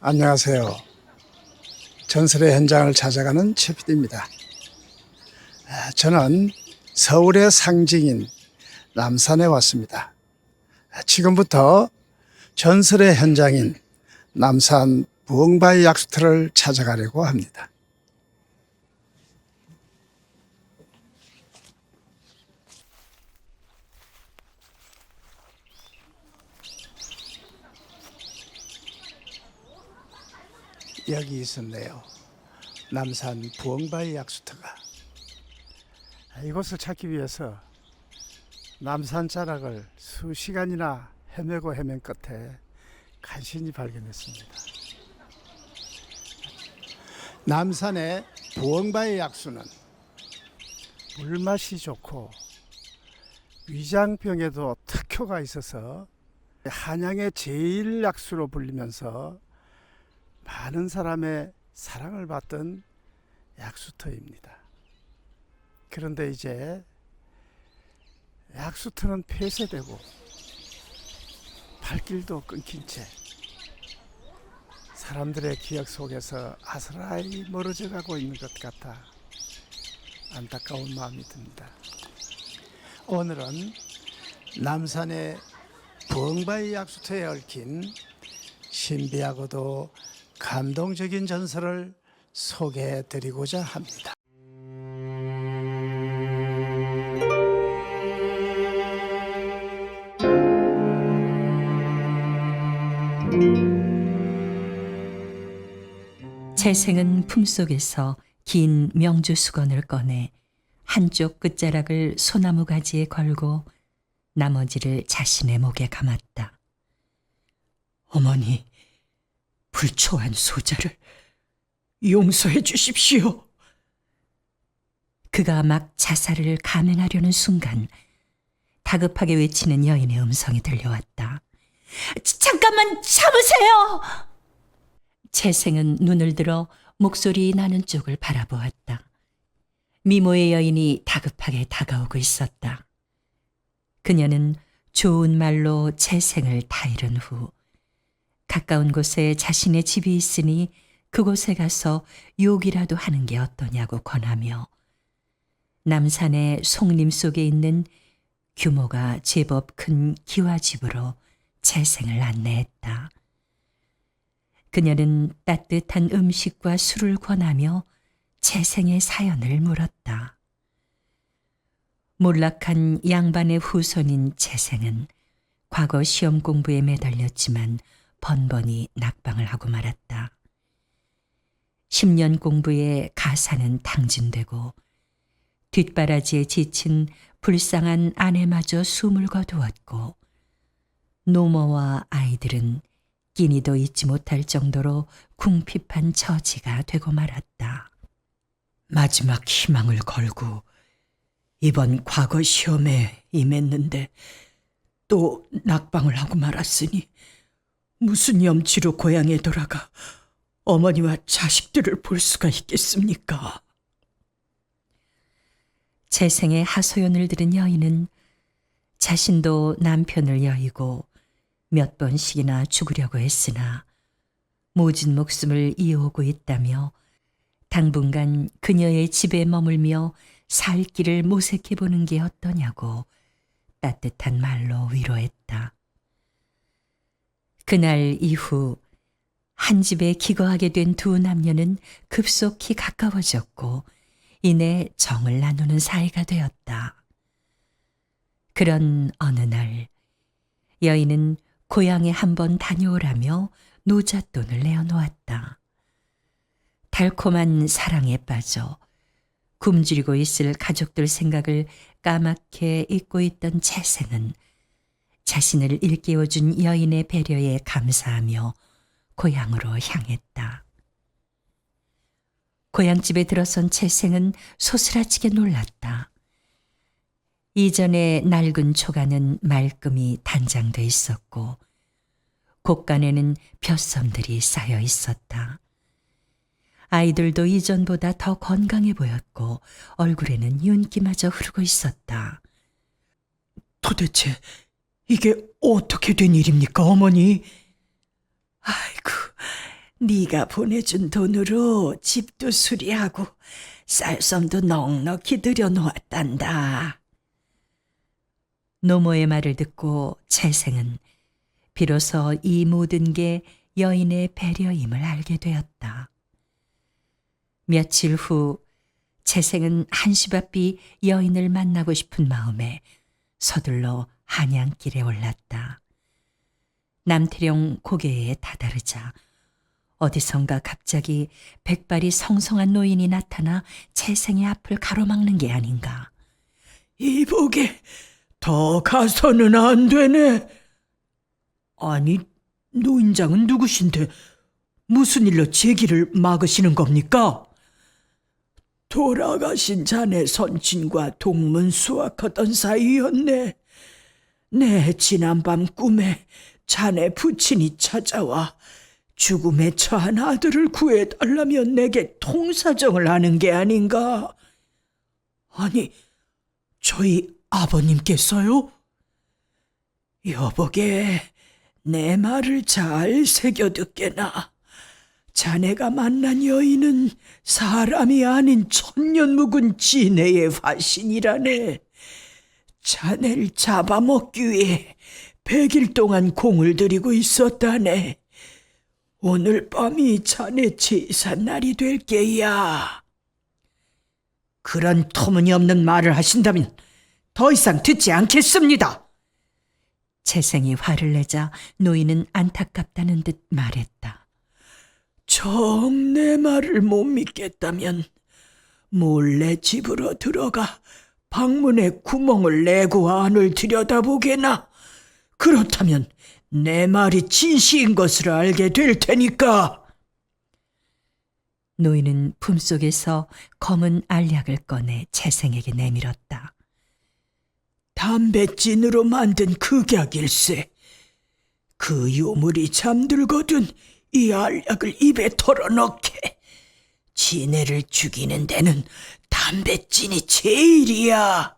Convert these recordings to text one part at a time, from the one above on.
안녕하세요. 전설의 현장을 찾아가는 최PD입니다. 저는 서울의 상징인 남산에 왔습니다. 지금부터 전설의 현장인 남산 부엉바위 약수터를 찾아가려고 합니다. 여기 있었네요. 남산 부엉바위 약수터가. 이곳을 찾기 위해서 남산 자락을 수시간이나 헤매고 헤맨 끝에 간신히 발견했습니다. 남산의 부엉바위 약수는 물맛이 좋고 위장병에도 특효가 있어서 한양의 제일 약수로 불리면서 많은 사람의 사랑을 받던 약수터입니다. 그런데 이제 약수터는 폐쇄되고 발길도 끊긴 채 사람들의 기억 속에서 아스라이 멀어져 가고 있는 것 같아 안타까운 마음이 듭니다. 오늘은 남산의 부엉바위 약수터에 얽힌 신비하고도 감동적인 전설을 소개해 드리고자 합니다. 재생은 품속에서 긴 명주 수건을 꺼내 한쪽 끝자락을 소나무 가지에 걸고 나머지를 자신의 목에 감았다. 어머니, 불초한 소자를 용서해 주십시오. 그가 막 자살을 감행하려는 순간 다급하게 외치는 여인의 음성이 들려왔다. 잠깐만 참으세요. 재생은 눈을 들어 목소리 나는 쪽을 바라보았다. 미모의 여인이 다급하게 다가오고 있었다. 그녀는 좋은 말로 재생을 타이른 후 가까운 곳에 자신의 집이 있으니 그곳에 가서 욕이라도 하는 게 어떠냐고 권하며 남산의 송림 속에 있는 규모가 제법 큰 기와집으로 재생을 안내했다. 그녀는 따뜻한 음식과 술을 권하며 재생의 사연을 물었다. 몰락한 양반의 후손인 재생은 과거 시험 공부에 매달렸지만 번번이 낙방을 하고 말았다. 10년 공부에 가사는 탕진되고 뒷바라지에 지친 불쌍한 아내마저 숨을 거두었고 노모와 아이들은 끼니도 잊지 못할 정도로 궁핍한 처지가 되고 말았다. 마지막 희망을 걸고 이번 과거 시험에 임했는데 또 낙방을 하고 말았으니 무슨 염치로 고향에 돌아가 어머니와 자식들을 볼 수가 있겠습니까? 재생의 하소연을 들은 여인은 자신도 남편을 여의고 몇 번씩이나 죽으려고 했으나 모진 목숨을 이어오고 있다며 당분간 그녀의 집에 머물며 살 길을 모색해 보는 게 어떠냐고 따뜻한 말로 위로했다. 그날 이후 한 집에 기거하게 된 두 남녀는 급속히 가까워졌고 이내 정을 나누는 사이가 되었다. 그런 어느 날 여인은 고향에 한번 다녀오라며 노잣돈을 내어놓았다. 달콤한 사랑에 빠져 굶주리고 있을 가족들 생각을 까맣게 잊고 있던 재생은 자신을 일깨워준 여인의 배려에 감사하며 고향으로 향했다. 고향집에 들어선 재생은 소스라치게 놀랐다. 이전에 낡은 초가는 말끔히 단장돼 있었고 곳간에는 벼섬들이 쌓여 있었다. 아이들도 이전보다 더 건강해 보였고 얼굴에는 윤기마저 흐르고 있었다. 도대체 이게 어떻게 된 일입니까, 어머니? 아이고, 네가 보내준 돈으로 집도 수리하고 쌀섬도 넉넉히 들여놓았단다. 노모의 말을 듣고 채생은 비로소 이 모든 게 여인의 배려임을 알게 되었다. 며칠 후 채생은 한시바삐 여인을 만나고 싶은 마음에 서둘러 한양길에 올랐다. 남태령 고개에 다다르자 어디선가 갑자기 백발이 성성한 노인이 나타나 채생의 앞을 가로막는 게 아닌가. 이보게, 더 가서는 안 되네. 아니, 노인장은 누구신데 무슨 일로 제 길을 막으시는 겁니까? 돌아가신 자네 선친과 동문 수확하던 사이였네. 내 지난밤 꿈에 자네 부친이 찾아와 죽음에 처한 아들을 구해달라며 내게 통사정을 하는 게 아닌가? 아니, 저희 아버님께서요? 여보게, 내 말을 잘 새겨듣게나. 자네가 만난 여인은 사람이 아닌 천년 묵은 진해의 화신이라네. 자네를 잡아먹기 위해 100일 동안 공을 들이고 있었다네. 오늘 밤이 자네 제삿날이 될 게야. 그런 터무니없는 말을 하신다면 더 이상 듣지 않겠습니다. 채생이 화를 내자 노인은 안타깝다는 듯 말했다. 정 내 말을 못 믿겠다면 몰래 집으로 들어가 방문에 구멍을 내고 안을 들여다보게나. 그렇다면 내 말이 진시인 것을 알게 될 테니까. 노인은 품속에서 검은 알약을 꺼내 채생에게 내밀었다. 담뱃진으로 만든 극약일세. 그 요물이 잠들거든 이 알약을 입에 털어넣게. 지네를 죽이는 데는 담뱃진이 제일이야.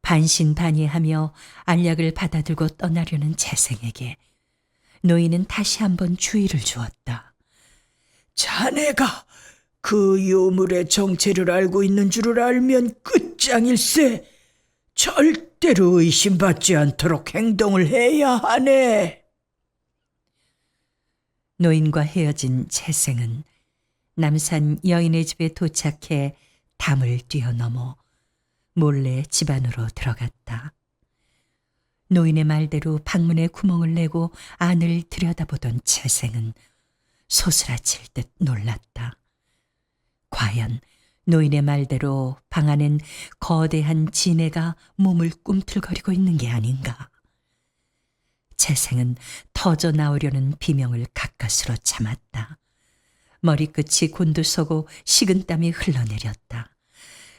반신반의하며 알약을 받아들고 떠나려는 채생에게 노인은 다시 한번 주의를 주었다. 자네가 그 요물의 정체를 알고 있는 줄을 알면 끝장일세. 절대로 의심받지 않도록 행동을 해야 하네. 노인과 헤어진 채생은 남산 여인의 집에 도착해 담을 뛰어넘어 몰래 집 안으로 들어갔다. 노인의 말대로 방문에 구멍을 내고 안을 들여다보던 채생은 소스라칠 듯 놀랐다. 과연 노인의 말대로 방 안엔 거대한 지네가 몸을 꿈틀거리고 있는 게 아닌가. 채생은 터져 나오려는 비명을 가까스로 참았다. 머리끝이 곤두서고 식은땀이 흘러내렸다.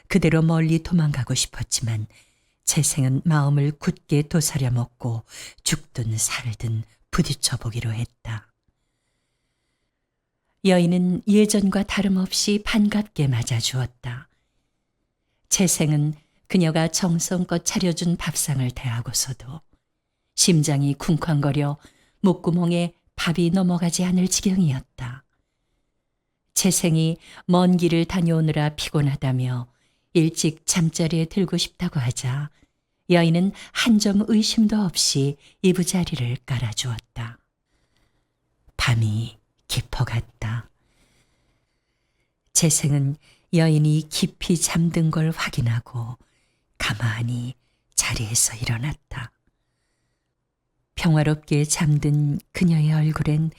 그대로 멀리 도망가고 싶었지만 채생은 마음을 굳게 도사려 먹고 죽든 살든 부딪혀 보기로 했다. 여인은 예전과 다름없이 반갑게 맞아주었다. 채생은 그녀가 정성껏 차려준 밥상을 대하고서도 심장이 쿵쾅거려 목구멍에 밥이 넘어가지 않을 지경이었다. 채생이 먼 길을 다녀오느라 피곤하다며 일찍 잠자리에 들고 싶다고 하자 여인은 한 점 의심도 없이 이부자리를 깔아주었다. 밤이 깊어갔다. 채생은 여인이 깊이 잠든 걸 확인하고 가만히 자리에서 일어났다. 평화롭게 잠든 그녀의 얼굴엔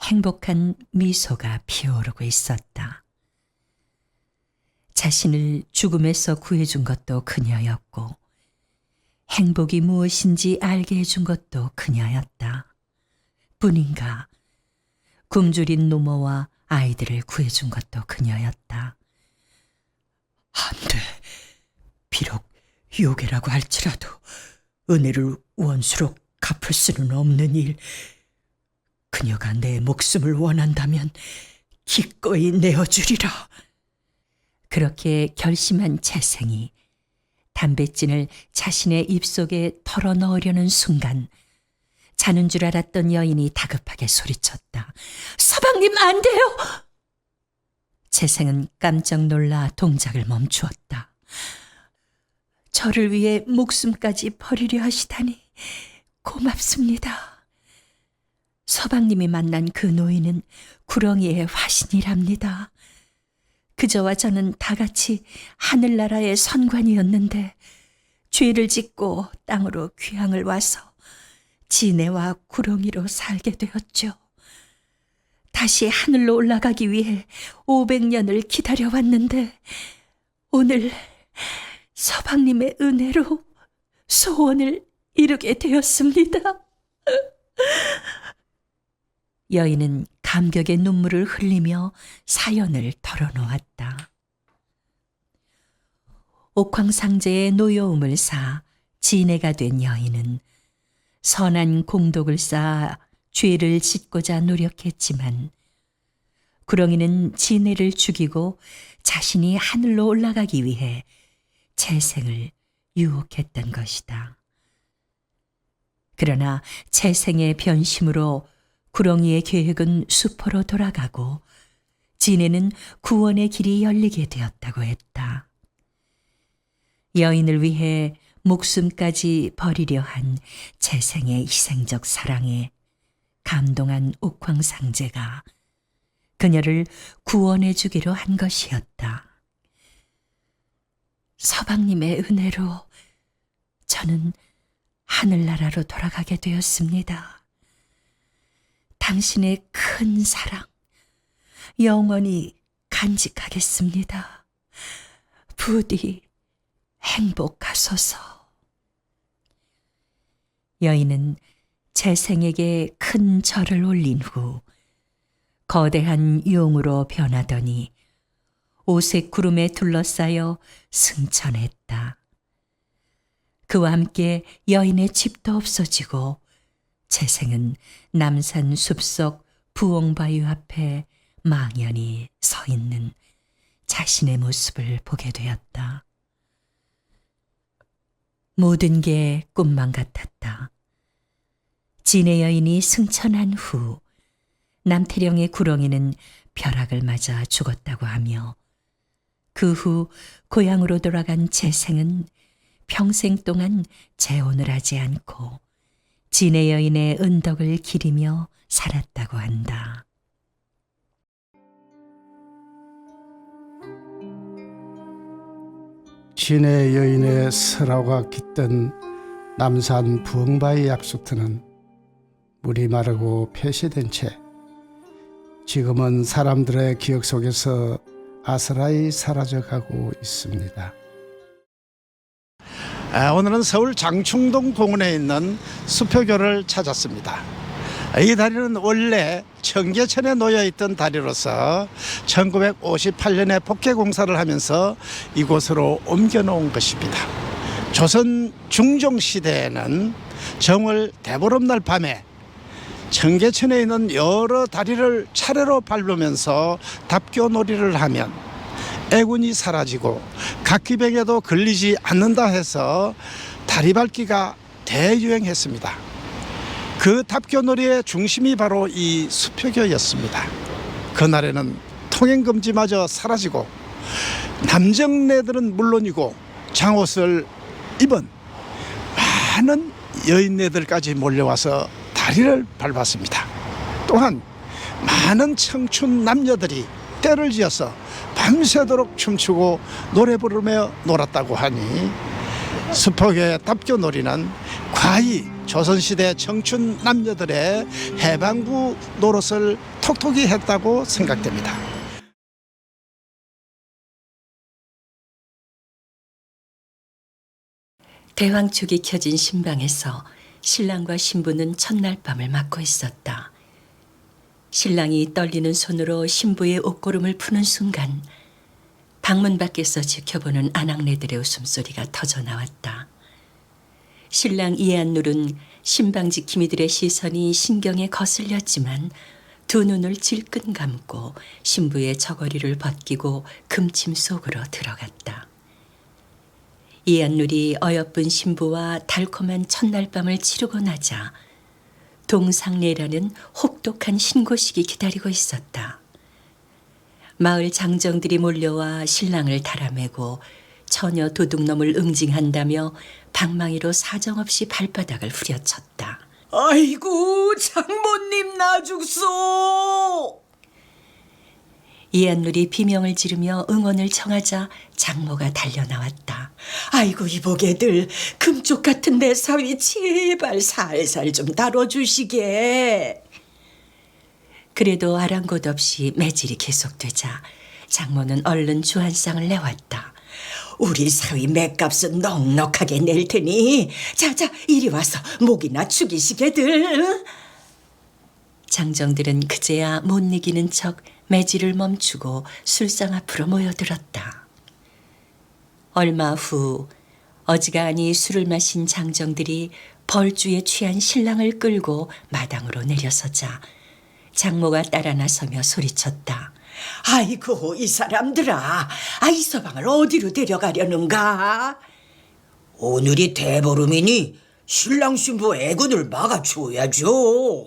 행복한 미소가 피어오르고 있었다. 자신을 죽음에서 구해준 것도 그녀였고 행복이 무엇인지 알게 해준 것도 그녀였다. 뿐인가 굶주린 노모와 아이들을 구해준 것도 그녀였다. 안 돼. 비록 요괴라고 할지라도 은혜를 원수로 갚을 수는 없는 일. 그녀가 내 목숨을 원한다면 기꺼이 내어주리라. 그렇게 결심한 채생이 담뱃진을 자신의 입속에 털어넣으려는 순간 자는 줄 알았던 여인이 다급하게 소리쳤다. 서방님, 안 돼요! 재생은 깜짝 놀라 동작을 멈추었다. 저를 위해 목숨까지 버리려 하시다니 고맙습니다. 서방님이 만난 그 노인은 구렁이의 화신이랍니다. 그저와 저는 다 같이 하늘나라의 선관이었는데 죄를 짓고 땅으로 귀향을 와서 지네와 구렁이로 살게 되었죠. 다시 하늘로 올라가기 위해 500년을 기다려왔는데 오늘 서방님의 은혜로 소원을 이루게 되었습니다. 여인은 감격의 눈물을 흘리며 사연을 털어놓았다. 옥황상제의 노여움을 사 진해가 된 여인은 선한 공덕을 쌓아 죄를 짓고자 노력했지만 구렁이는 진해를 죽이고 자신이 하늘로 올라가기 위해 재생을 유혹했던 것이다. 그러나 재생의 변심으로 구렁이의 계획은 수포로 돌아가고 진해는 구원의 길이 열리게 되었다고 했다. 여인을 위해 목숨까지 버리려 한 재생의 희생적 사랑에 감동한 옥황상제가 그녀를 구원해 주기로 한 것이었다. 서방님의 은혜로 저는 하늘나라로 돌아가게 되었습니다. 당신의 큰 사랑 영원히 간직하겠습니다. 부디 행복하소서. 여인은 재생에게 큰 절을 올린 후 거대한 용으로 변하더니 오색 구름에 둘러싸여 승천했다. 그와 함께 여인의 집도 없어지고 재생은 남산 숲속 부엉바위 앞에 망연히 서 있는 자신의 모습을 보게 되었다. 모든 게 꿈만 같았다. 진해 여인이 승천한 후 남태령의 구렁이는 벼락을 맞아 죽었다고 하며 그 후 고향으로 돌아간 재생은 평생 동안 재혼을 하지 않고 진해 여인의 은덕을 기리며 살았다고 한다. 진해 여인의 설화가 깃든 남산 부엉바위 약수터는 물이 마르고 폐쇄된 채 지금은 사람들의 기억 속에서 아스라이 사라져가고 있습니다. 오늘은 서울 장충동 공원에 있는 수표교를 찾았습니다. 이 다리는 원래 청계천에 놓여있던 다리로서 1958년에 복개공사를 하면서 이곳으로 옮겨놓은 것입니다. 조선 중종시대에는 정월 대보름날 밤에 청계천에 있는 여러 다리를 차례로 밟으면서 답교놀이를 하면 애군이 사라지고 각기병에도 걸리지 않는다 해서 다리 밟기가 대유행했습니다. 그 답교놀이의 중심이 바로 이 수표교였습니다. 그날에는 통행금지마저 사라지고 남정네들은 물론이고 장옷을 입은 많은 여인네들까지 몰려와서 다리를 밟았습니다. 또한 많은 청춘 남녀들이 때를 지어서 밤새도록 춤추고 노래 부르며 놀았다고 하니 수표교의 답교놀이는 과히 조선시대 청춘 남녀들의 해방부 노릇을 톡톡히 했다고 생각됩니다. 대왕축이 켜진 신방에서 신랑과 신부는 첫날 밤을 맞고 있었다. 신랑이 떨리는 손으로 신부의 옷고름을 푸는 순간 방문 밖에서 지켜보는 아낙네들의 웃음소리가 터져나왔다. 신랑 이한눌은 신방 지킴이들의 시선이 신경에 거슬렸지만 두 눈을 질끈 감고 신부의 저고리를 벗기고 금침 속으로 들어갔다. 이한눌이 어여쁜 신부와 달콤한 첫날 밤을 치르고 나자 동상례라는 혹독한 신고식이 기다리고 있었다. 마을 장정들이 몰려와 신랑을 달아매고 처녀 도둑놈을 응징한다며 방망이로 사정없이 발바닥을 후려쳤다. 아이고, 장모님 나 죽소! 이한누리 비명을 지르며 응원을 청하자 장모가 달려나왔다. 아이고, 이보게들, 금쪽 같은 내 사위 제발 살살 좀 다뤄주시게. 그래도 아랑곳 없이 매질이 계속되자 장모는 얼른 주한상을 내왔다. 우리 사위 맥값은 넉넉하게 낼 테니 자자 이리 와서 목이나 축이시게들. 장정들은 그제야 못 이기는 척 매질을 멈추고 술상 앞으로 모여들었다. 얼마 후 어지간히 술을 마신 장정들이 벌주에 취한 신랑을 끌고 마당으로 내려서자 장모가 따라 나서며 소리쳤다. 아이고, 이 사람들아, 이 서방을 어디로 데려가려는가? 오늘이 대보름이니 신랑 신부 애군을 막아줘야죠.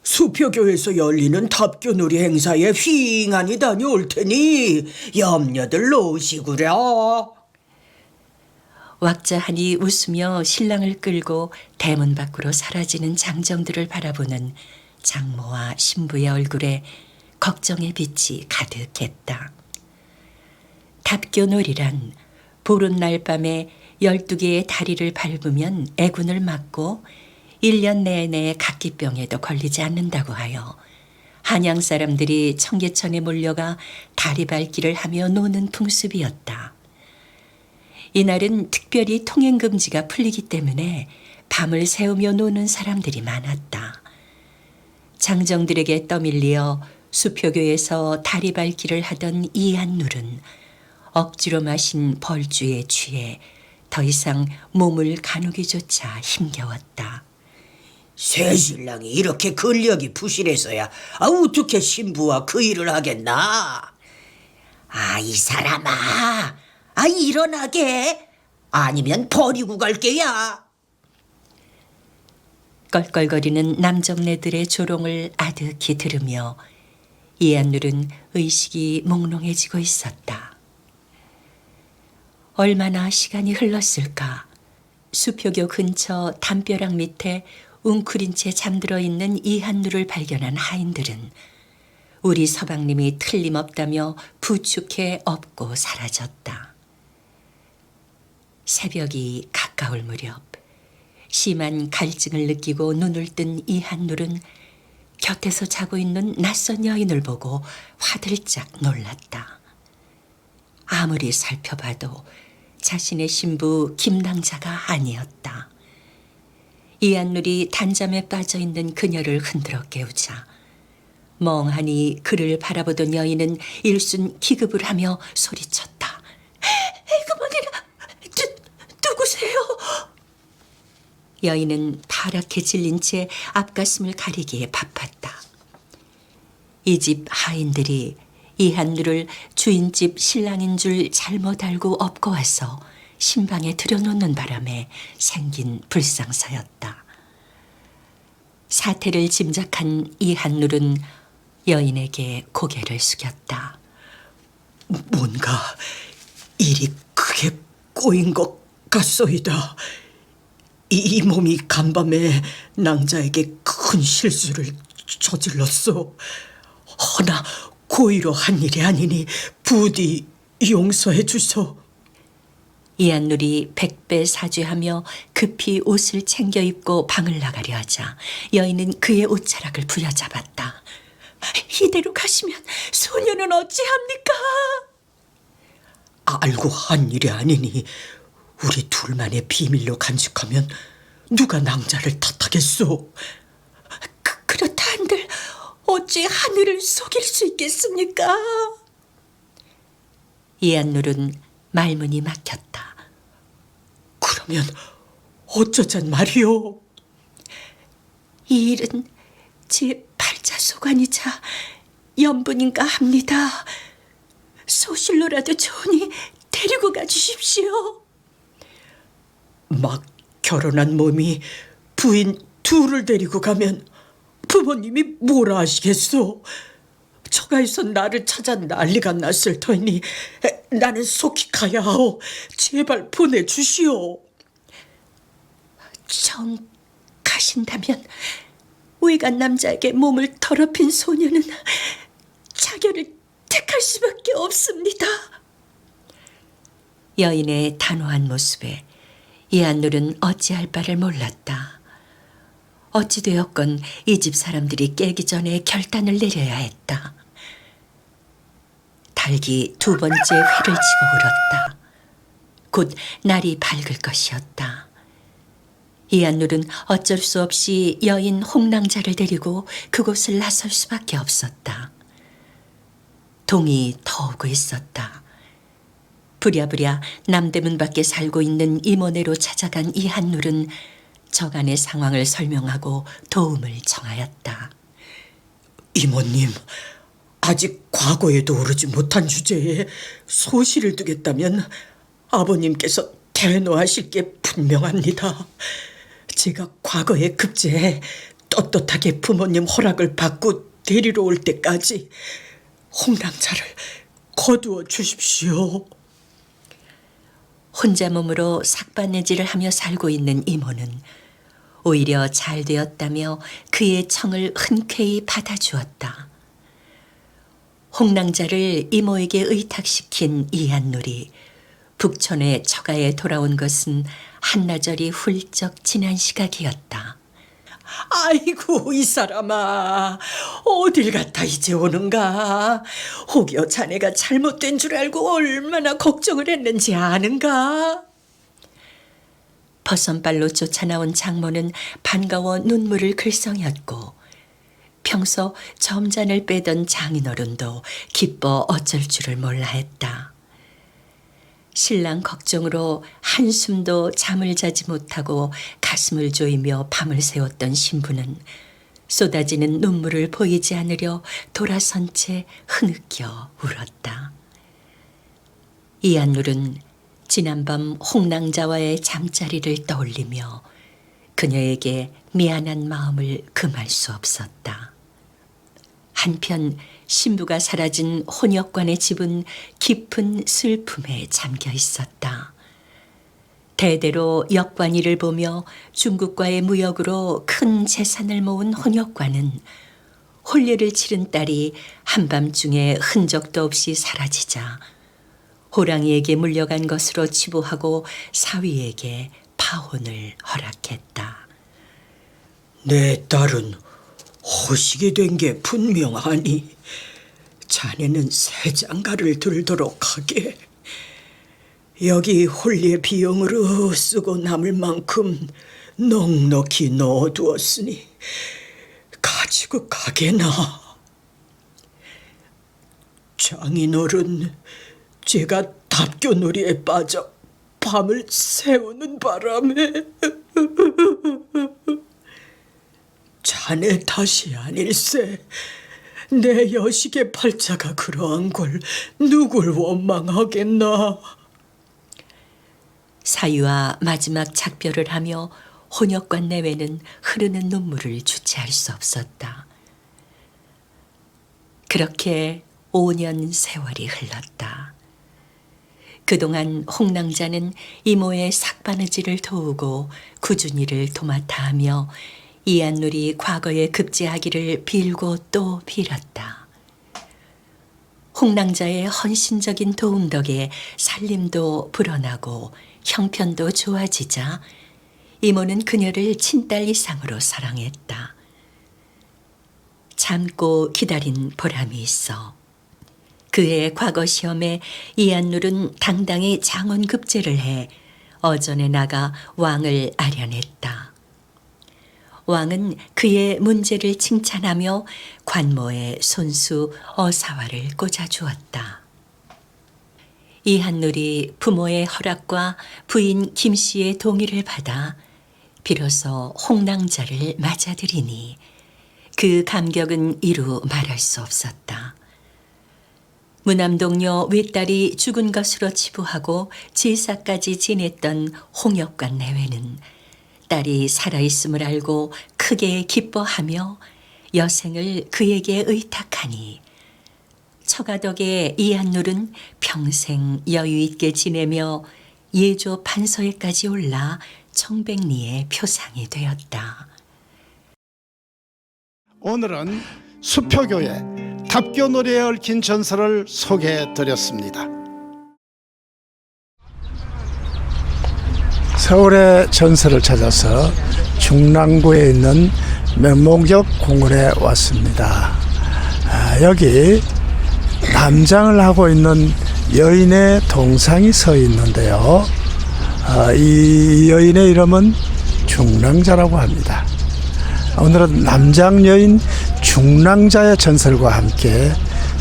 수표교에서 열리는 답교놀이 행사에 휘잉하니 다녀올 테니 염려들 놓으시구려. 왁자하니 웃으며 신랑을 끌고 대문 밖으로 사라지는 장정들을 바라보는 장모와 신부의 얼굴에 걱정의 빛이 가득했다. 답교놀이란 보름날 밤에 12개의 다리를 밟으면 애군을 막고 1년 내내 각기병에도 걸리지 않는다고 하여 한양 사람들이 청계천에 몰려가 다리 밟기를 하며 노는 풍습이었다. 이날은 특별히 통행금지가 풀리기 때문에 밤을 새우며 노는 사람들이 많았다. 장정들에게 떠밀리어 수표교에서 다리 밟기를 하던 이한눌은 억지로 마신 벌주에 취해 더 이상 몸을 가누기조차 힘겨웠다. 새신랑이 이렇게 근력이 부실해서야 어떻게 신부와 그 일을 하겠나? 이 사람아, 일어나게. 아니면 버리고 갈게야. 껄껄거리는 남정네들의 조롱을 아득히 들으며 이한눌은 의식이 몽롱해지고 있었다. 얼마나 시간이 흘렀을까. 수표교 근처 담벼락 밑에 웅크린 채 잠들어 있는 이한누를 발견한 하인들은 우리 서방님이 틀림없다며 부축해 업고 사라졌다. 새벽이 가까울 무렵 심한 갈증을 느끼고 눈을 뜬 이한누는 곁에서 자고 있는 낯선 여인을 보고 화들짝 놀랐다. 아무리 살펴봐도 자신의 신부 김낭자가 아니었다. 이한눌이 단잠에 빠져있는 그녀를 흔들어 깨우자 멍하니 그를 바라보던 여인은 일순 기급을 하며 소리쳤다. 그만이라, 누구세요? 여인은 파랗게 질린 채 앞가슴을 가리기에 바빴다. 이 집 하인들이 이한누를 주인집 신랑인 줄 잘못 알고 업고 와서 신방에 들여놓는 바람에 생긴 불상사였다. 사태를 짐작한 이한누는 여인에게 고개를 숙였다. 뭔가 일이 크게 꼬인 것 같소이다. 이 몸이 간밤에 낭자에게 큰 실수를 저질렀소. 허나 고의로 한 일이 아니니 부디 용서해 주소. 이한누리 백배 사죄하며 급히 옷을 챙겨 입고 방을 나가려 하자 여인은 그의 옷자락을 부여잡았다. 이대로 가시면 소녀는 어찌합니까? 알고 한 일이 아니니 우리 둘만의 비밀로 간직하면 누가 낭자를 탓하겠소? 그렇다 한들 어찌 하늘을 속일 수 있겠습니까? 이한누른 말문이 막혔다. 그러면 어쩌잔 말이오? 이 일은 제 팔자소관이자 연분인가 합니다. 소실로라도 좋으니 데리고 가주십시오. 막 결혼한 몸이 부인 둘을 데리고 가면 부모님이 뭐라 하시겠소? 처가에서 나를 찾아 난리가 났을 터이니 나는 속히 가야 하오. 제발 보내주시오. 정 가신다면 외간 남자에게 몸을 더럽힌 소녀는 자결을 택할 수밖에 없습니다. 여인의 단호한 모습에 이한놀은 어찌할 바를 몰랐다. 어찌되었건 이 집 사람들이 깨기 전에 결단을 내려야 했다. 닭이 두 번째 회를 치고 울었다. 곧 날이 밝을 것이었다. 이한놀은 어쩔 수 없이 여인 홍랑자를 데리고 그곳을 나설 수밖에 없었다. 동이 더 오고 있었다. 부랴부랴 남대문 밖에 살고 있는 이모네로 찾아간 이한놀은 저간의 상황을 설명하고 도움을 청하였다. 이모님, 아직 과거에도 오르지 못한 주제에 소시를 두겠다면 아버님께서 대노하실 게 분명합니다. 제가 과거에 급제해 떳떳하게 부모님 허락을 받고 데리러 올 때까지 홍랑자를 거두어 주십시오. 혼자 몸으로 삭바느질을 하며 살고 있는 이모는 오히려 잘 되었다며 그의 청을 흔쾌히 받아주었다. 홍랑자를 이모에게 의탁시킨 이한놀이 북촌의 처가에 돌아온 것은 한나절이 훌쩍 지난 시각이었다. 아이고 이 사람아, 어딜 갔다 이제 오는가? 혹여 자네가 잘못된 줄 알고 얼마나 걱정을 했는지 아는가? 버선발로 쫓아나온 장모는 반가워 눈물을 글썽였고 평소 점잔을 빼던 장인어른도 기뻐 어쩔 줄을 몰라 했다. 신랑 걱정으로 한숨도 잠을 자지 못하고 가슴을 조이며 밤을 새웠던 신부는 쏟아지는 눈물을 보이지 않으려 돌아선 채 흐느껴 울었다. 이한놀은 지난밤 홍랑자와의 잠자리를 떠올리며 그녀에게 미안한 마음을 금할 수 없었다. 한편 신부가 사라진 혼역관의 집은 깊은 슬픔에 잠겨 있었다. 대대로 역관이를 보며 중국과의 무역으로 큰 재산을 모은 혼역관은 혼례를 치른 딸이 한밤중에 흔적도 없이 사라지자 호랑이에게 물려간 것으로 치부하고 사위에게 파혼을 허락했다. 내 딸은 호식이 된 게 분명하니 자네는 새 장가를 들도록 하게. 여기 혼례 비용으로 쓰고 남을 만큼 넉넉히 넣어두었으니 가지고 가게나. 장인어른, 제가 답교놀이에 빠져 밤을 새우는 바람에 자네 탓이 아닐세. 내 여식의 팔자가 그러한 걸 누굴 원망하겠나. 사위와 마지막 작별을 하며 혼역관 내외는 흐르는 눈물을 주체할 수 없었다. 그렇게 5년 세월이 흘렀다. 그동안 홍랑자는 이모의 삭바느질을 도우고 꾸준히를 도맡아 하며 이한놀이 과거에 급제하기를 빌고 또 빌었다. 홍랑자의 헌신적인 도움 덕에 살림도 불어나고 형편도 좋아지자 이모는 그녀를 친딸 이상으로 사랑했다. 참고 기다린 보람이 있어 그의 과거 시험에 이한놀은 당당히 장원급제를 해 어전에 나가 왕을 아련했다. 왕은 그의 문제를 칭찬하며 관모에 손수 어사화를 꽂아주었다. 이한놀이 부모의 허락과 부인 김씨의 동의를 받아 비로소 홍랑자를 맞아들이니 그 감격은 이루 말할 수 없었다. 무남동녀 외딸이 죽은 것으로 치부하고 제사까지 지냈던 홍역관 내외는 딸이 살아있음을 알고 크게 기뻐하며 여생을 그에게 의탁하니 처가덕에 이한룰은 평생 여유 있게 지내며 예조 판서에까지 올라 청백리의 표상이 되었다. 오늘은 수표교회 답교 노래에 얽힌 전설을 소개해 드렸습니다. 서울의 전설을 찾아서 중랑구에 있는 명목역 공원에 왔습니다. 여기 남장을 하고 있는 여인의 동상이 서 있는데요. 이 여인의 이름은 중랑자라고 합니다. 오늘은 남장 여인 중랑자의 전설과 함께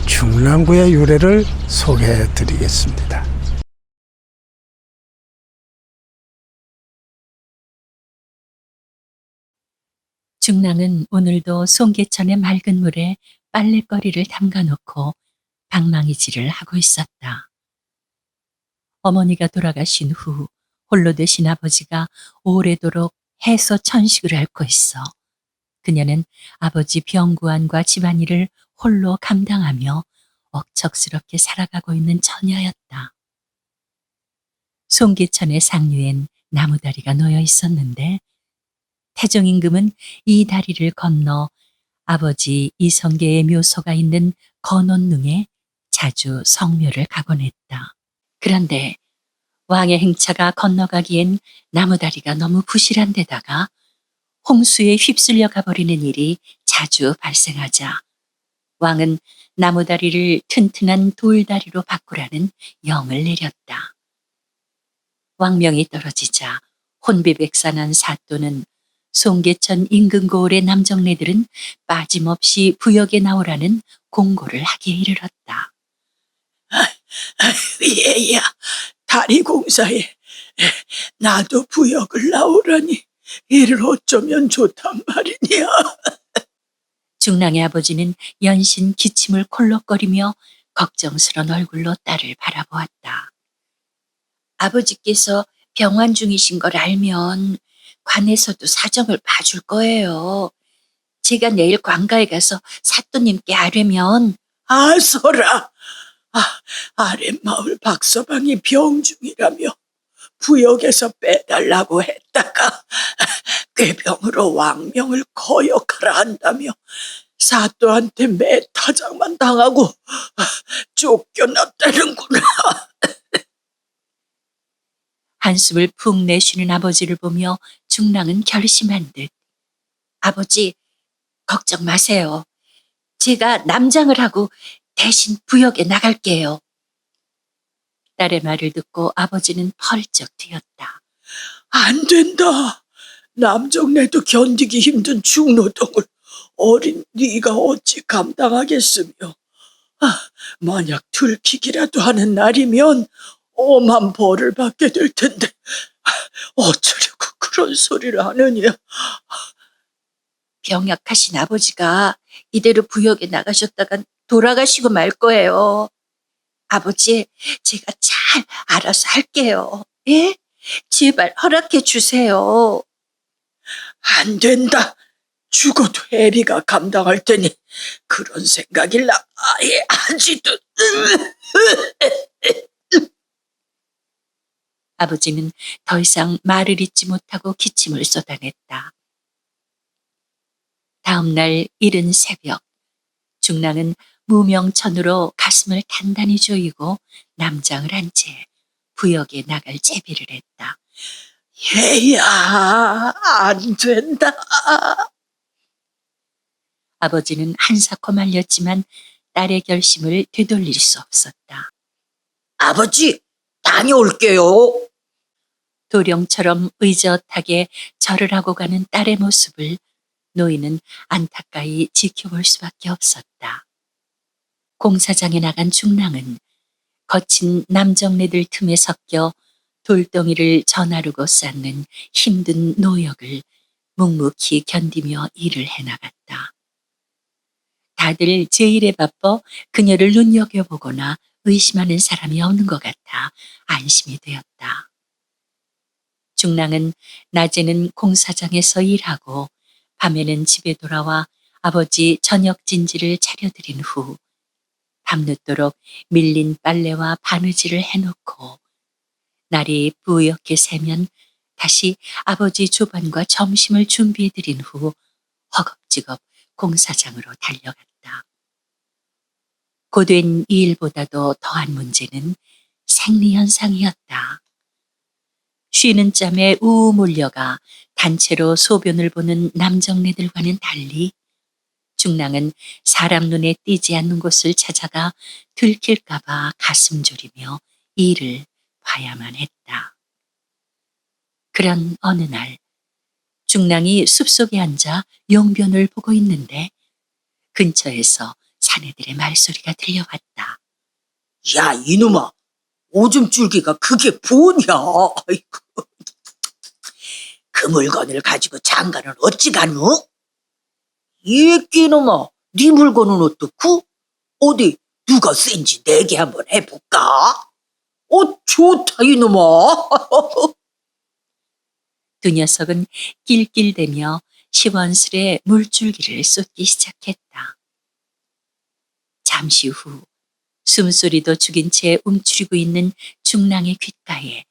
중랑구의 유래를 소개해 드리겠습니다. 중랑은 오늘도 송계천의 맑은 물에 빨랫거리를 담가놓고 방망이질을 하고 있었다. 어머니가 돌아가신 후 홀로 되신 아버지가 오래도록 해서 천식을 앓고 있어 그녀는 아버지 병구안과 집안일을 홀로 감당하며 억척스럽게 살아가고 있는 처녀였다. 송계천의 상류엔 나무다리가 놓여 있었는데 태종 임금은 이 다리를 건너 아버지 이성계의 묘소가 있는 건원릉에 자주 성묘를 가곤 했다. 그런데 왕의 행차가 건너가기엔 나무다리가 너무 부실한 데다가 홍수에 휩쓸려 가버리는 일이 자주 발생하자 왕은 나무다리를 튼튼한 돌다리로 바꾸라는 영을 내렸다. 왕명이 떨어지자 혼비백산한 사또는 송계천 인근 고을의 남정네들은 빠짐없이 부역에 나오라는 공고를 하기에 이르렀다. 얘야, 다리 공사에 나도 부역을 나오라니 이를 어쩌면 좋단 말이냐. 중랑의 아버지는 연신 기침을 콜록거리며 걱정스런 얼굴로 딸을 바라보았다. 아버지께서 병환 중이신 걸 알면 관에서도 사정을 봐줄 거예요. 제가 내일 관가에 가서 사또님께 아뢰면 아서라. 아랫마을 박서방이 병 중이라며 부역에서 빼달라고 했다가 꾀병으로 왕명을 거역하라 한다며 사또한테 매타작만 당하고 쫓겨났다는구나. 한숨을 푹 내쉬는 아버지를 보며 중랑은 결심한 듯 아버지 걱정 마세요. 제가 남장을 하고 대신 부역에 나갈게요. 딸의 말을 듣고 아버지는 펄쩍 뛰었다. 안 된다. 남정네도 견디기 힘든 중노동을 어린 네가 어찌 감당하겠으며 만약 들키기라도 하는 날이면 엄한 벌을 받게 될 텐데 어쩌려고 그런 소리를 하느냐. 병약하신 아버지가 이대로 부역에 나가셨다간 돌아가시고 말 거예요. 아버지, 제가 잘 알아서 할게요. 예? 제발 허락해 주세요. 안 된다. 죽어도 애비가 감당할 테니 그런 생각일라 아예 하지도. 아버지는 더 이상 말을 잇지 못하고 기침을 쏟아냈다. 다음 날 이른 새벽, 중랑은 무명천으로 가슴을 단단히 조이고 남장을 한 채 부역에 나갈 제비를 했다. 얘야, 안 된다. 아버지는 한사코 말렸지만 딸의 결심을 되돌릴 수 없었다. 아버지, 다녀올게요. 도령처럼 의젓하게 절을 하고 가는 딸의 모습을 노인은 안타까이 지켜볼 수밖에 없었다. 공사장에 나간 중랑은 거친 남정네들 틈에 섞여 돌덩이를 전하르고 쌓는 힘든 노역을 묵묵히 견디며 일을 해나갔다. 다들 제 일에 바빠 그녀를 눈여겨보거나 의심하는 사람이 없는 것 같아 안심이 되었다. 중랑은 낮에는 공사장에서 일하고 밤에는 집에 돌아와 아버지 저녁 진지를 차려드린 후 밤늦도록 밀린 빨래와 바느질을 해놓고 날이 뿌옇게 새면 다시 아버지 조반과 점심을 준비해드린 후 허겁지겁 공사장으로 달려갔다. 고된 이 일보다도 더한 문제는 생리현상이었다. 쉬는 짬에 우우 몰려가 단체로 소변을 보는 남정네들과는 달리 중랑은 사람 눈에 띄지 않는 곳을 찾아가 들킬까봐 가슴 졸이며 이를 봐야만 했다. 그런 어느 날 중랑이 숲속에 앉아 용변을 보고 있는데 근처에서 사내들의 말소리가 들려왔다. 야, 이놈아, 오줌 줄기가 그게 뭐냐? 아이고. 그 물건을 가지고 장가는 어찌 가누? 이 끼놈아, 네 물건은 어떻고? 어디 누가 쓴지 내게 한번 해볼까? 좋다 이놈아. 두 녀석은 낄낄대며 시원스레 물줄기를 쏟기 시작했다. 잠시 후 숨소리도 죽인 채 움츠리고 있는 중랑의 귓가에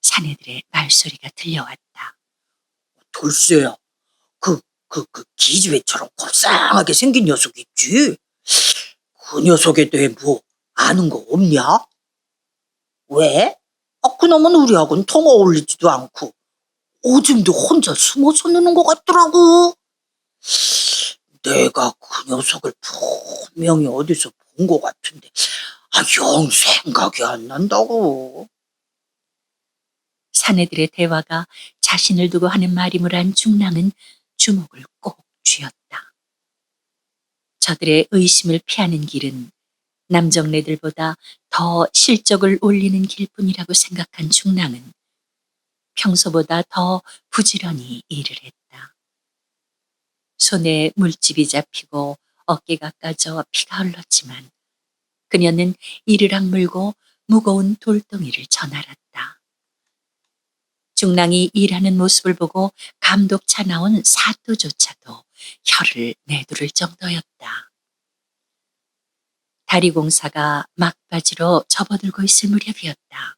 사내들의 말소리가 들려왔다. 돌쇠야, 그 기집애처럼 곱상하게 생긴 녀석 있지? 그 녀석에 대해 뭐 아는 거 없냐? 왜? 그놈은 우리하고는 통 어울리지도 않고 오줌도 혼자 숨어서 누는 것 같더라고. 내가 그 녀석을 분명히 어디서 본 것 같은데 영 생각이 안 난다고. 사내들의 대화가 자신을 두고 하는 말임을 안 중랑은 주목을 꼭 쥐었다. 저들의 의심을 피하는 길은 남정네들보다 더 실적을 올리는 길뿐이라고 생각한 중랑은 평소보다 더 부지런히 일을 했다. 손에 물집이 잡히고 어깨가 까져 피가 흘렀지만 그녀는 이를 악물고 무거운 돌덩이를 전알았다. 중랑이 일하는 모습을 보고 감독차 나온 사또조차도 혀를 내두를 정도였다. 다리 공사가 막바지로 접어들고 있을 무렵이었다.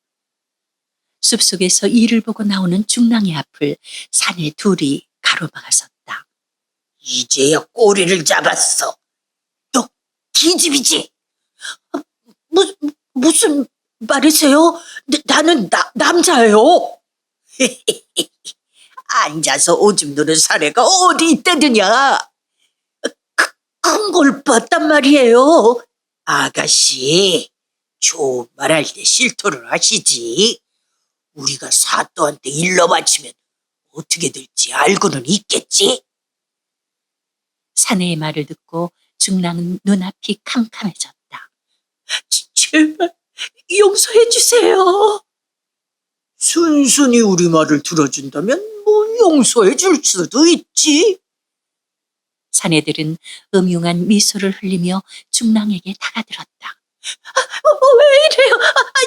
숲속에서 이를 보고 나오는 중랑의 앞을 사내 둘이 가로막아섰다. 이제야 꼬리를 잡았어. 너 기집이지? 무슨 말이세요? 나는 남자예요. 앉아서 오줌 누는 사례가 어디 있다느냐? 큰 걸 봤단 말이에요. 아가씨, 좋은 말 할 때 실토를 하시지. 우리가 사또한테 일러 바치면 어떻게 될지 알고는 있겠지? 사내의 말을 듣고 중랑은 눈앞이 캄캄해졌다. 제발 용서해 주세요. 순순히 우리 말을 들어준다면 뭐 용서해 줄 수도 있지. 사내들은 음흉한 미소를 흘리며 중랑에게 다가들었다. 왜 이래요?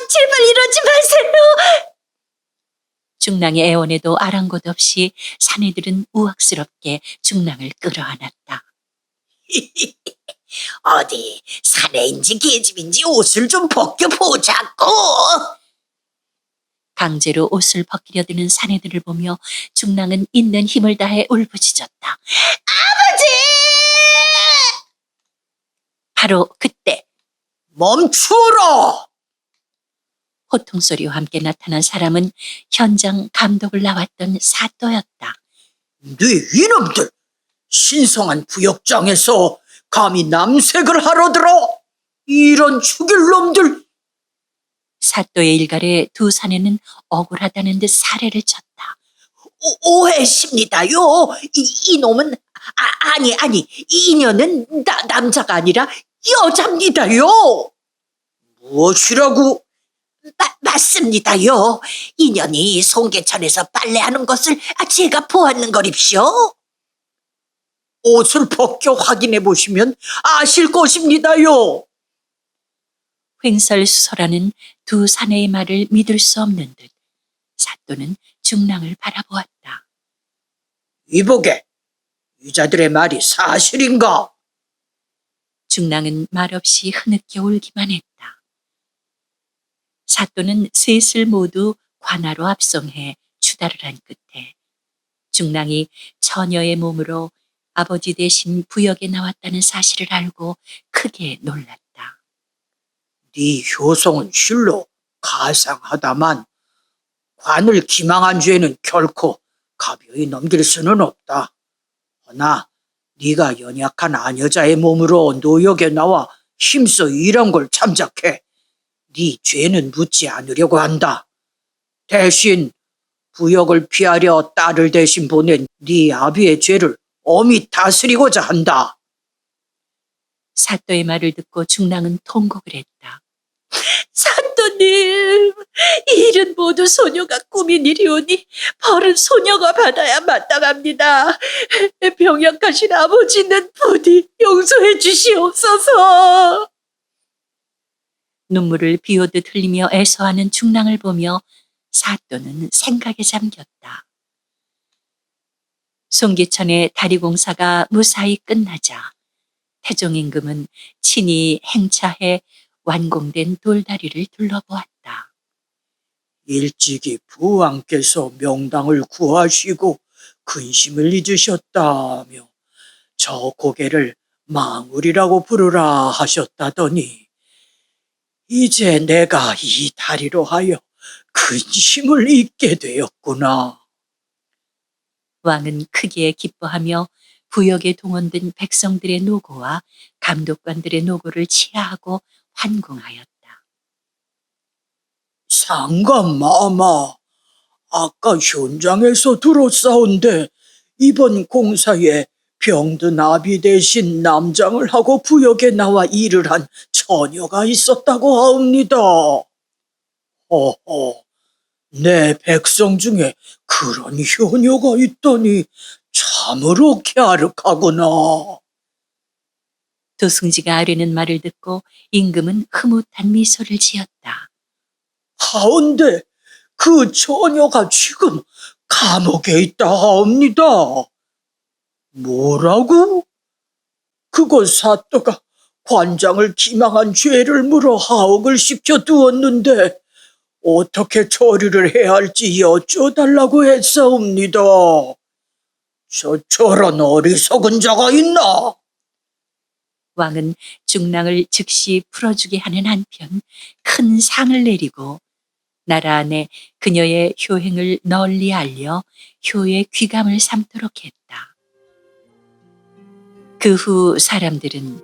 제발 이러지 마세요. 중랑의 애원에도 아랑곳 없이 사내들은 우악스럽게 중랑을 끌어안았다. 어디 사내인지 계집인지 옷을 좀 벗겨보자고. 강제로 옷을 벗기려 드는 사내들을 보며 중랑은 있는 힘을 다해 울부짖었다. 아버지! 바로 그때 멈추어라! 호통소리와 함께 나타난 사람은 현장 감독을 나왔던 사또였다. 네 이놈들! 신성한 부역장에서 감히 남색을 하러 들어! 이런 죽일 놈들! 사또의 일갈에 두 사내는 억울하다는 듯 사례를 쳤다. 오해십니다요. 이놈은 아니 이녀는 남자가 아니라 여자입니다요. 무엇이라고? 맞습니다요. 이년이 송계천에서 빨래하는 것을 제가 보았는 거립시오. 옷을 벗겨 확인해 보시면 아실 것입니다요. 횡설수설하는 두 사내의 말을 믿을 수 없는 듯 사또는 중랑을 바라보았다. 이보게, 유자들의 말이 사실인가? 중랑은 말없이 흐느껴 울기만 했다. 사또는 셋을 모두 관하로 압송해 추달을 한 끝에 중랑이 처녀의 몸으로 아버지 대신 부역에 나왔다는 사실을 알고 크게 놀랐다. 네 효성은 실로 가상하다만 관을 기망한 죄는 결코 가벼이 넘길 수는 없다. 허나 네가 연약한 아녀자의 몸으로 노역에 나와 힘써 일한 걸 참작해 네 죄는 묻지 않으려고 한다. 대신 부역을 피하려 딸을 대신 보낸 네 아비의 죄를 엄히 다스리고자 한다. 사또의 말을 듣고 중랑은 통곡을 했다. 사또님, 이 일은 모두 소녀가 꾸민 일이오니 벌은 소녀가 받아야 마땅합니다. 병약하신 아버지는 부디 용서해 주시옵소서. 눈물을 비오듯 흘리며 애서하는 중랑을 보며 사또는 생각에 잠겼다. 송기천의 다리 공사가 무사히 끝나자 태종 임금은 친히 행차해 완공된 돌다리를 둘러보았다. 일찍이 부왕께서 명당을 구하시고 근심을 잊으셨다며 저 고개를 망울이라고 부르라 하셨다더니 이제 내가 이 다리로 하여 근심을 잊게 되었구나. 왕은 크게 기뻐하며 부역에 동원된 백성들의 노고와 감독관들의 노고를 치하하고 환공하였다. 상감마마, 아까 현장에서 들었사온데 이번 공사에 병든 아비 대신 남장을 하고 부역에 나와 일을 한 처녀가 있었다고 하옵니다. 허허, 내 백성 중에 그런 효녀가 있더니 참으로 갸륵하구나. 도승지가 아뢰는 말을 듣고 임금은 흐뭇한 미소를 지었다. 하온데 그 처녀가 지금 감옥에 있다 하옵니다. 뭐라고? 그곳 사또가 관장을 기망한 죄를 물어 하옥을 시켜두었는데 어떻게 처리를 해야 할지 여쭤달라고 했사옵니다. 저런 어리석은 자가 있나? 왕은 중랑을 즉시 풀어주게 하는 한편 큰 상을 내리고 나라 안에 그녀의 효행을 널리 알려 효의 귀감을 삼도록 했다. 그 후 사람들은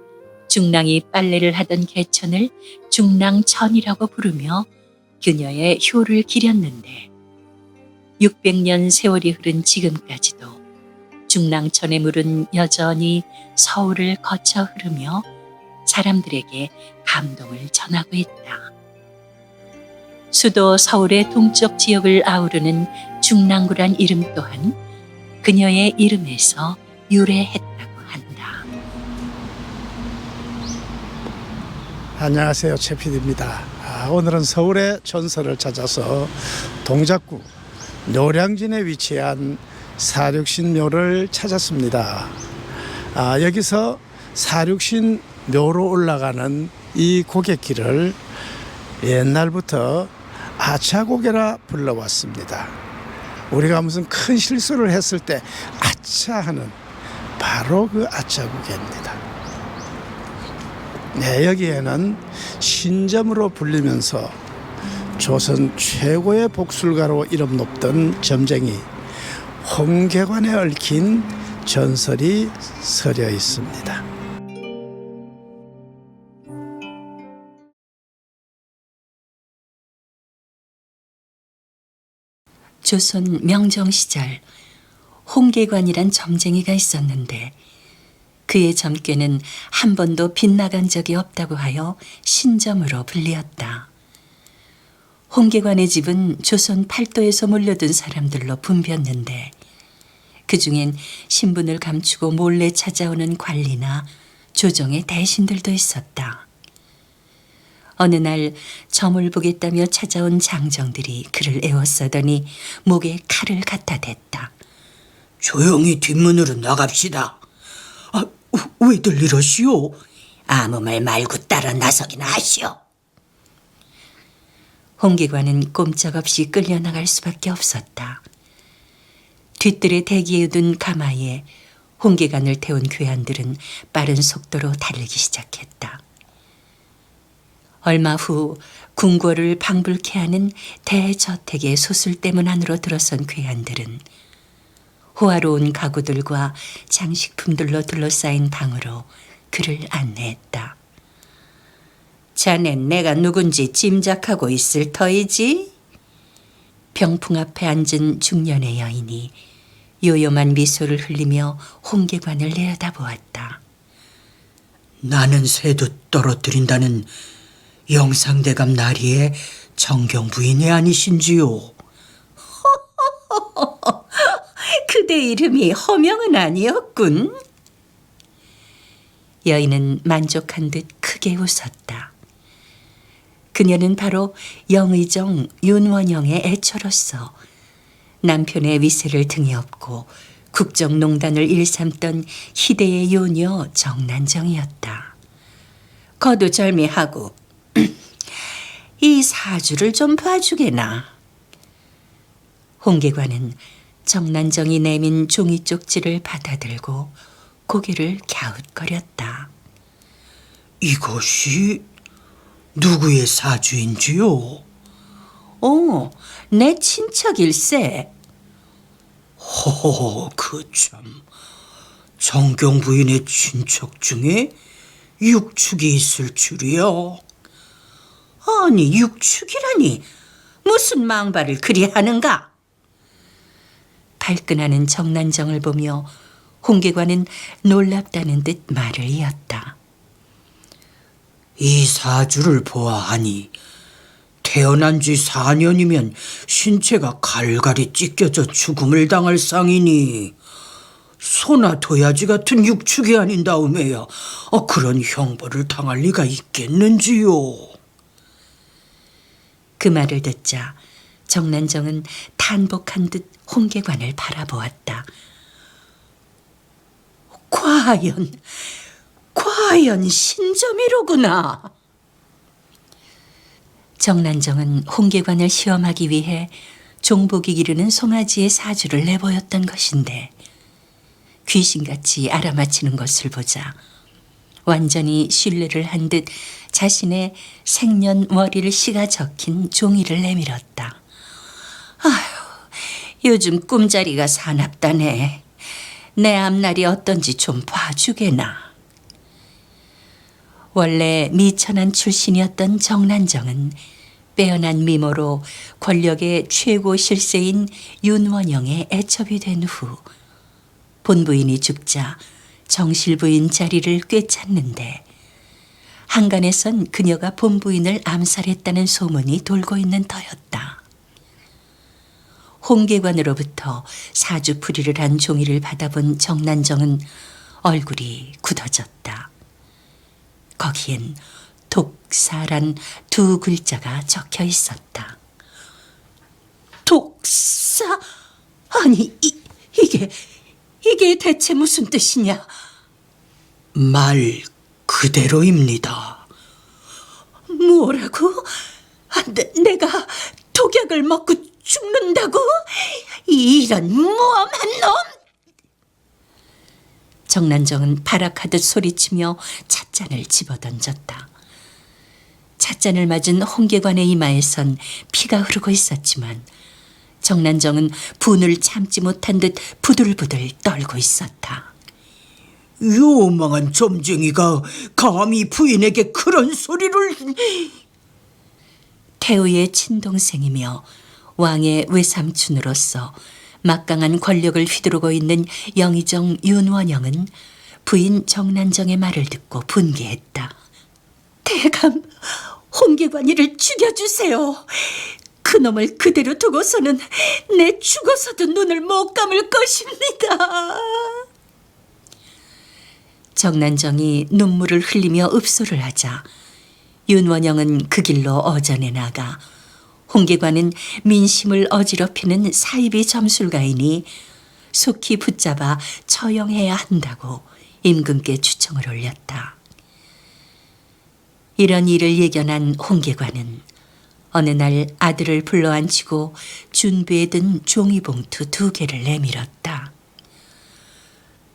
중랑이 빨래를 하던 개천을 중랑천이라고 부르며 그녀의 효를 기렸는데 600년 세월이 흐른 지금까지도 중랑천의 물은 여전히 서울을 거쳐 흐르며 사람들에게 감동을 전하고 있다. 수도 서울의 동쪽 지역을 아우르는 중랑구란 이름 또한 그녀의 이름에서 유래했다고 한다. 안녕하세요. 최PD입니다. 오늘은 서울의 전설을 찾아서 동작구 노량진에 위치한 사륙신묘를 찾았습니다. 여기서 사륙신묘로 올라가는 이 고갯길을 옛날부터 아차고개라 불러왔습니다. 우리가 무슨 큰 실수를 했을 때 아차 하는 바로 그 아차고개입니다. 네, 여기에는 신점으로 불리면서 조선 최고의 복술가로 이름 높던 점쟁이 홍계관에 얽힌 전설이 서려 있습니다. 조선 명정 시절 홍계관이란 점쟁이가 있었는데 그의 점괘는 한 번도 빗나간 적이 없다고 하여 신점으로 불리었다. 홍계관의 집은 조선 팔도에서 몰려든 사람들로 붐볐는데 그 중엔 신분을 감추고 몰래 찾아오는 관리나 조정의 대신들도 있었다. 어느 날 점을 보겠다며 찾아온 장정들이 그를 애워싸더니 목에 칼을 갖다 댔다. 조용히 뒷문으로 나갑시다. 아, 왜들 이러시오? 아무 말 말고 따라 나서기나 하시오. 홍계관은 꼼짝없이 끌려나갈 수밖에 없었다. 뒤뜰에 대기해둔 가마에 홍계관을 태운 괴한들은 빠른 속도로 달리기 시작했다. 얼마 후 궁궐을 방불케 하는 대저택의 소술대문 안으로 들어선 괴한들은 호화로운 가구들과 장식품들로 둘러싸인 방으로 그를 안내했다. 자넨 내가 누군지 짐작하고 있을 터이지? 병풍 앞에 앉은 중년의 여인이 요염한 미소를 흘리며 홍계관을 내려다보았다. 나는 새도 떨어뜨린다는 영상대감 나리의 정경 부인이 아니신지요? 그대 이름이 허명은 아니었군. 여인은 만족한 듯 크게 웃었다. 그녀는 바로 영의정 윤원영의 애처로서 남편의 위세를 등에 업고 국정농단을 일삼던 희대의 요녀 정난정이었다. 거두절미하고 이 사주를 좀 봐주게나. 홍계관은 정난정이 내민 종이 쪽지를 받아들고 고개를 갸웃거렸다. 이것이 누구의 사주인지요? 내 친척일세. 허허, 참. 정경 부인의 친척 중에 육축이 있을 줄이요. 아니 육축이라니 무슨 망발을 그리 하는가? 발끈하는 정난정을 보며 홍계관은 놀랍다는 듯 말을 이었다. 이 사주를 보아하니 태어난 지 4년이면 신체가 갈갈이 찢겨져 죽음을 당할 상이니 소나 도야지 같은 육축이 아닌 다음에야 그런 형벌을 당할 리가 있겠는지요. 그 말을 듣자 정난정은 탄복한 듯 홍계관을 바라보았다. 과연 신점이로구나. 정난정은 홍계관을 시험하기 위해 종복이 기르는 송아지의 사주를 내보였던 것인데 귀신같이 알아맞히는 것을 보자 완전히 신뢰를 한 듯 자신의 생년월일 시가 적힌 종이를 내밀었다. 아휴, 요즘 꿈자리가 사납다네. 내 앞날이 어떤지 좀 봐주게나. 원래 미천한 출신이었던 정난정은 빼어난 미모로 권력의 최고 실세인 윤원영의 애첩이 된 후 본부인이 죽자 정실부인 자리를 꿰찼는데 한간에선 그녀가 본부인을 암살했다는 소문이 돌고 있는 터였다. 홍계관으로부터 사주풀이를 한 종이를 받아본 정난정은 얼굴이 굳어졌다. 거기엔 독사란 두 글자가 적혀 있었다. 독사? 아니 이게 대체 무슨 뜻이냐? 말 그대로입니다. 뭐라고? 내가 독약을 먹고 죽는다고? 이런 무엄한 놈! 정난정은 발악하듯 소리치며 찻잔을 집어던졌다. 찻잔을 맞은 홍계관의 이마에선 피가 흐르고 있었지만 정난정은 분을 참지 못한 듯 부들부들 떨고 있었다. 요망한 점쟁이가 감히 부인에게 그런 소리를... 태우의 친동생이며 왕의 외삼촌으로서 막강한 권력을 휘두르고 있는 영의정 윤원영은 부인 정난정의 말을 듣고 분개했다. 대감, 홍계관이를 죽여주세요. 그놈을 그대로 두고서는 내 죽어서도 눈을 못 감을 것입니다. 정난정이 눈물을 흘리며 읍소를 하자 윤원영은 그 길로 어전해 나가 홍계관은 민심을 어지럽히는 사이비 점술가이니 속히 붙잡아 처형해야 한다고 임금께 추청을 올렸다. 이런 일을 예견한 홍계관은 어느 날 아들을 불러앉히고 준비에 든 종이봉투 2개를 내밀었다.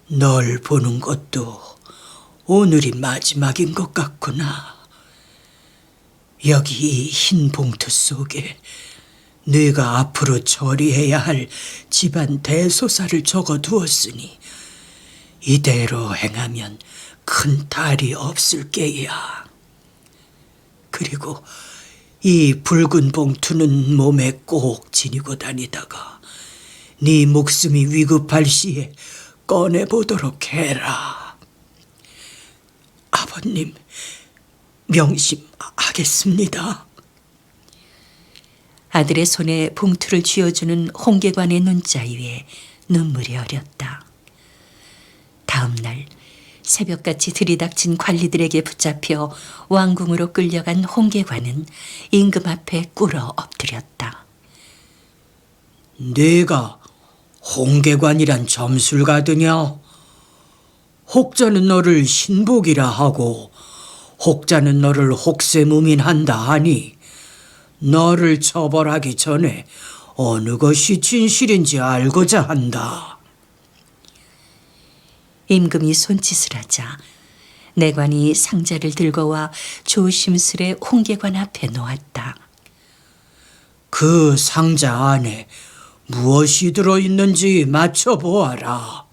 널 보는 것도 오늘이 마지막인 것 같구나. 여기 이 흰 봉투 속에 네가 앞으로 처리해야 할 집안 대소사를 적어두었으니 이대로 행하면 큰 탈이 없을 게야. 그리고 이 붉은 봉투는 몸에 꼭 지니고 다니다가 네 목숨이 위급할 시에 꺼내보도록 해라. 아버님, 명심하겠습니다. 아들의 손에 봉투를 쥐어주는 홍계관의 눈자 위에 눈물이 어렸다. 다음 날 새벽같이 들이닥친 관리들에게 붙잡혀 왕궁으로 끌려간 홍계관은 임금 앞에 꿇어 엎드렸다. 네가 홍계관이란 점술가드냐? 혹자는 너를 신복이라 하고 혹자는 너를 혹세무민한다 하니 너를 처벌하기 전에 어느 것이 진실인지 알고자 한다. 임금이 손짓을 하자 내관이 상자를 들고 와 조심스레 홍계관 앞에 놓았다. 그 상자 안에 무엇이 들어있는지 맞춰보아라.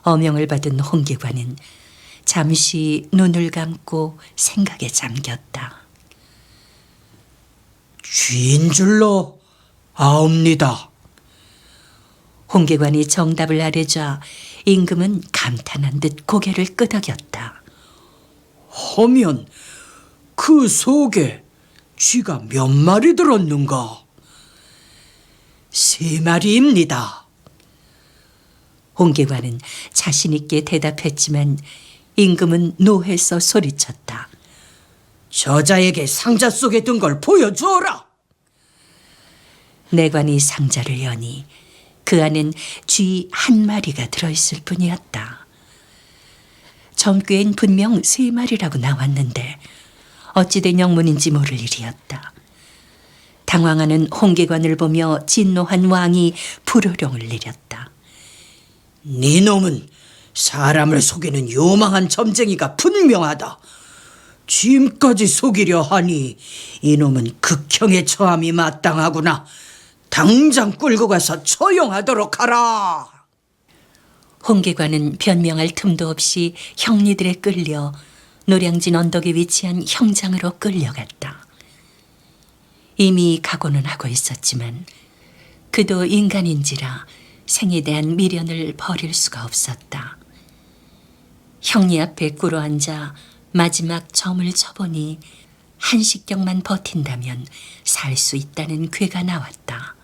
어명을 받은 홍계관은 잠시 눈을 감고 생각에 잠겼다. 쥐인 줄로 아옵니다. 홍계관이 정답을 아뢰자 임금은 감탄한 듯 고개를 끄덕였다. 하면 그 속에 쥐가 몇 마리 들었는가? 3마리입니다. 홍계관은 자신 있게 대답했지만 임금은 노해서 소리쳤다. 저자에게 상자 속에 든 걸 보여주어라. 내관이 상자를 여니 그 안엔 쥐 1마리가 들어있을 뿐이었다. 점괘엔 분명 3마리라고 나왔는데 어찌된 영문인지 모를 일이었다. 당황하는 홍계관을 보며 진노한 왕이 불호령을 내렸다. 네 놈은 사람을 속이는 요망한 점쟁이가 분명하다. 쥐까지 속이려 하니 이놈은 극형의 처함이 마땅하구나. 당장 끌고 가서 처형하도록 하라. 홍계관은 변명할 틈도 없이 형리들에 끌려 노량진 언덕에 위치한 형장으로 끌려갔다. 이미 각오는 하고 있었지만 그도 인간인지라 생에 대한 미련을 버릴 수가 없었다. 형리 앞에 꿇어앉아 마지막 점을 쳐보니 한식경만 버틴다면 살 수 있다는 괴가 나왔다.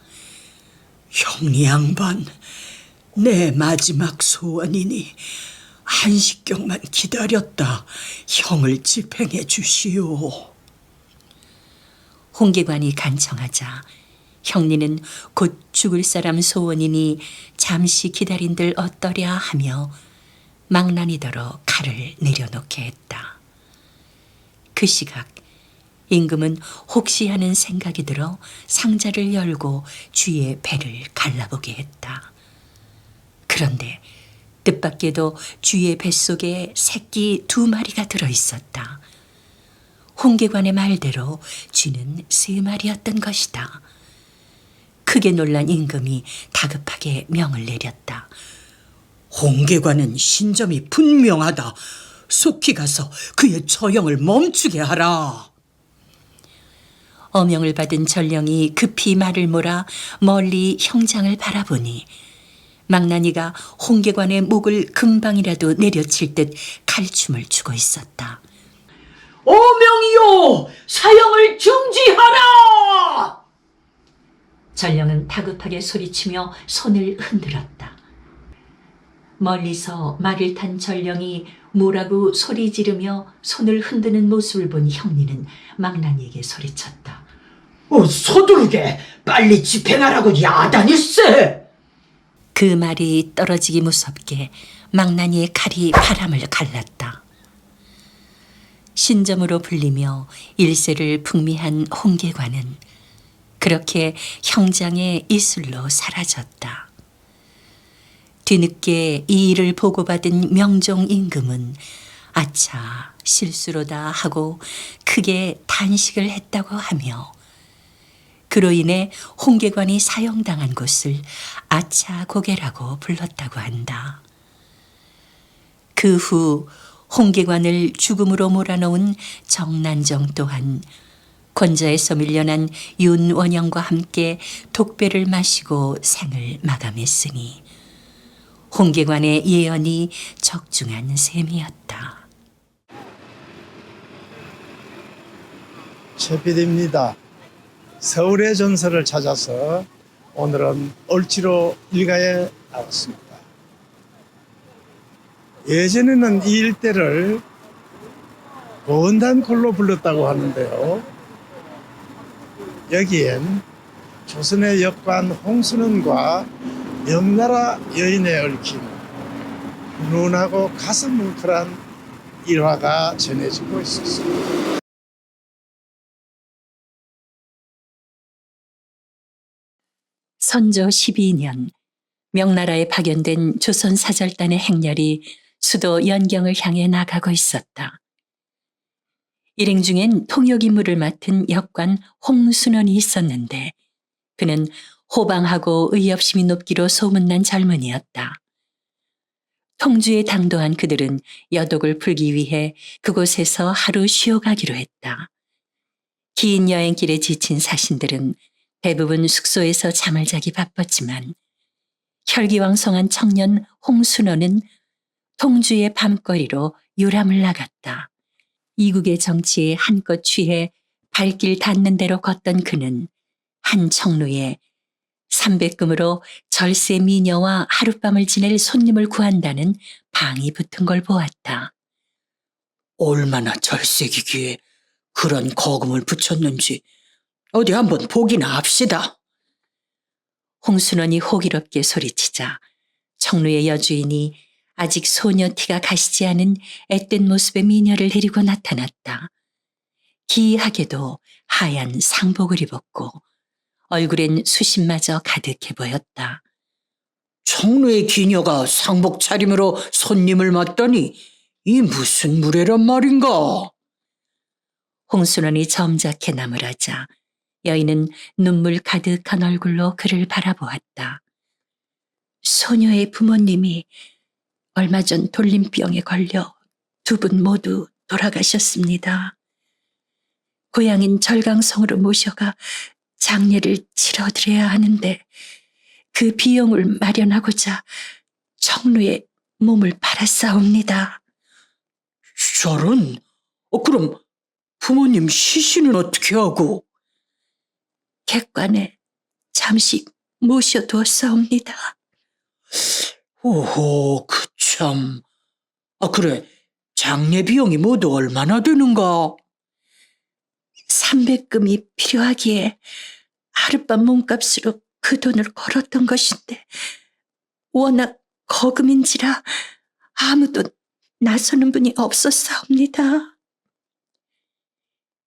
형리 양반, 내 마지막 소원이니 한식경만 기다렸다 형을 집행해 주시오. 홍계관이 간청하자 형리는 곧 죽을 사람 소원이니 잠시 기다린들 어떠랴 하며 망나니더러 칼을 내려놓게 했다. 그 시각 임금은 혹시 하는 생각이 들어 상자를 열고 쥐의 배를 갈라보게 했다. 그런데 뜻밖에도 쥐의 뱃속에 새끼 2마리가 들어있었다. 홍계관의 말대로 쥐는 3마리였던 것이다. 크게 놀란 임금이 다급하게 명을 내렸다. 홍계관은 신점이 분명하다. 속히 가서 그의 처형을 멈추게 하라. 어명을 받은 전령이 급히 말을 몰아 멀리 형장을 바라보니 망나니가 홍계관의 목을 금방이라도 내려칠 듯 칼춤을 추고 있었다. 어명이요! 사형을 중지하라! 전령은 다급하게 소리치며 손을 흔들었다. 멀리서 말을 탄 전령이 뭐라고 소리 지르며 손을 흔드는 모습을 본 형리는 망나니에게 소리쳤다. 서두르게 빨리 집행하라고 야단일세. 그 말이 떨어지기 무섭게 망나니의 칼이 바람을 갈랐다. 신점으로 불리며 일세를 풍미한 홍계관은 그렇게 형장의 이슬로 사라졌다. 뒤늦게 이 일을 보고받은 명종 임금은 아차 실수로다 하고 크게 단식을 했다고 하며 그로 인해 홍계관이 사형당한 곳을 아차 고개라고 불렀다고 한다. 그 후 홍계관을 죽음으로 몰아넣은 정난정 또한 권자에서 밀려난 윤원영과 함께 독배를 마시고 생을 마감했으니 홍계관의 예언이 적중한 셈이었다. 최PD입니다. 서울의 전설을 찾아서 오늘은 을지로 일가에 나왔습니다. 예전에는 이 일대를 건단골로 불렀다고 하는데요. 여기엔 조선의 역관 홍순원과 명나라 여인에 얽힌 훈훈하고 가슴 뭉클한 일화가 전해지고 있었습니다. 선조 12년 명나라에 파견된 조선 사절단의 행렬이 수도 연경을 향해 나가고 있었다. 일행 중엔 통역 임무를 맡은 역관 홍순원이 있었는데 그는 호방하고 의협심이 높기로 소문난 젊은이였다. 통주에 당도한 그들은 여독을 풀기 위해 그곳에서 하루 쉬어가기로 했다. 긴 여행길에 지친 사신들은 대부분 숙소에서 잠을 자기 바빴지만 혈기왕성한 청년 홍순원은 통주의 밤거리로 유람을 나갔다. 이국의 정치에 한껏 취해 발길 닿는 대로 걷던 그는 한 청루에 300금으로 절세 미녀와 하룻밤을 지낼 손님을 구한다는 방이 붙은 걸 보았다. 얼마나 절색이기에 그런 거금을 붙였는지 어디 한번 보기나 합시다. 홍순원이 호기롭게 소리치자 청루의 여주인이 아직 소녀 티가 가시지 않은 앳된 모습의 미녀를 데리고 나타났다. 기이하게도 하얀 상복을 입었고 얼굴엔 수심마저 가득해 보였다. 청루의 기녀가 상복 차림으로 손님을 맞다니 이 무슨 무례란 말인가? 홍순원이 점잖게 나무라자 여인은 눈물 가득한 얼굴로 그를 바라보았다. 소녀의 부모님이 얼마 전 돌림병에 걸려 두 분 모두 돌아가셨습니다. 고향인 절강성으로 모셔가 장례를 치러드려야 하는데 그 비용을 마련하고자 청루에 몸을 팔았사옵니다. 저런, 그럼 부모님 시신은 어떻게 하고? 객관에 잠시 모셔두었사옵니다. 오호, 그참. 그래, 장례 비용이 모두 얼마나 되는가? 300금이 필요하기에 하룻밤 몸값으로 그 돈을 걸었던 것인데 워낙 거금인지라 아무도 나서는 분이 없었사옵니다.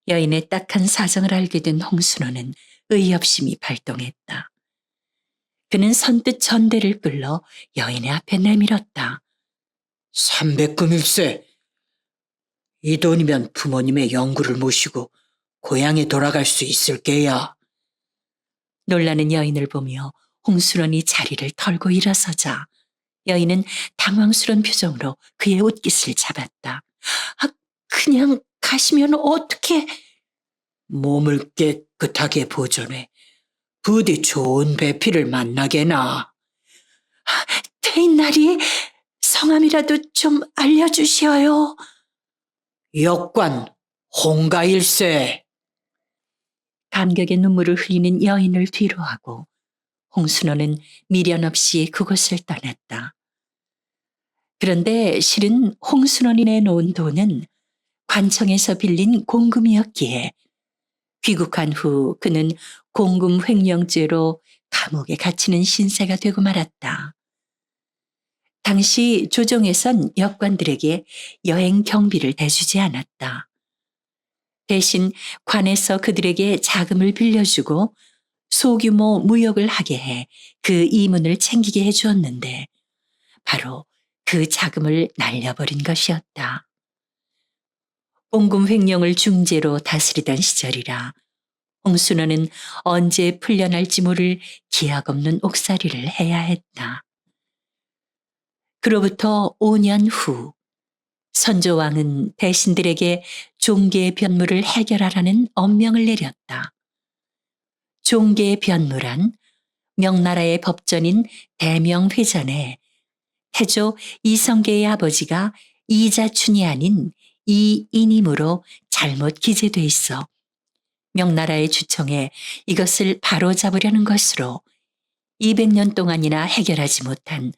여인의 딱한 사정을 알게 된 홍순호는 의협심이 발동했다. 그는 선뜻 전대를 끌러 여인의 앞에 내밀었다. 300금일세. 이 돈이면 부모님의 영구를 모시고 고향에 돌아갈 수 있을 게야. 놀라는 여인을 보며 홍순원이 자리를 털고 일어서자 여인은 당황스러운 표정으로 그의 옷깃을 잡았다. 그냥 가시면 어떻게? 몸을 깨끗하게 보존해 부디 좋은 배필을 만나게나. 태인날이 성함이라도 좀 알려주시어요. 역관 홍가일세. 감격의 눈물을 흘리는 여인을 뒤로하고 홍순호는 미련 없이 그곳을 떠났다. 그런데 실은 홍순원이 내놓은 돈은 관청에서 빌린 공금이었기에 귀국한 후 그는 공금 횡령죄로 감옥에 갇히는 신세가 되고 말았다. 당시 조정에선 역관들에게 여행 경비를 대주지 않았다. 대신 관에서 그들에게 자금을 빌려주고 소규모 무역을 하게 해 그 이문을 챙기게 해주었는데 바로 그 자금을 날려버린 것이었다. 봉금 횡령을 중재로 다스리던 시절이라 홍순호는 언제 풀려날지 모를 기약 없는 옥살이를 해야 했다. 그로부터 5년 후 선조왕은 대신들에게 종계 변무를 해결하라는 엄명을 내렸다. 종계 변무란 명나라의 법전인 대명회전에 태조 이성계의 아버지가 이자춘이 아닌 이인임으로 잘못 기재돼 있어 명나라의 주청에 이것을 바로잡으려는 것으로 200년 동안이나 해결하지 못한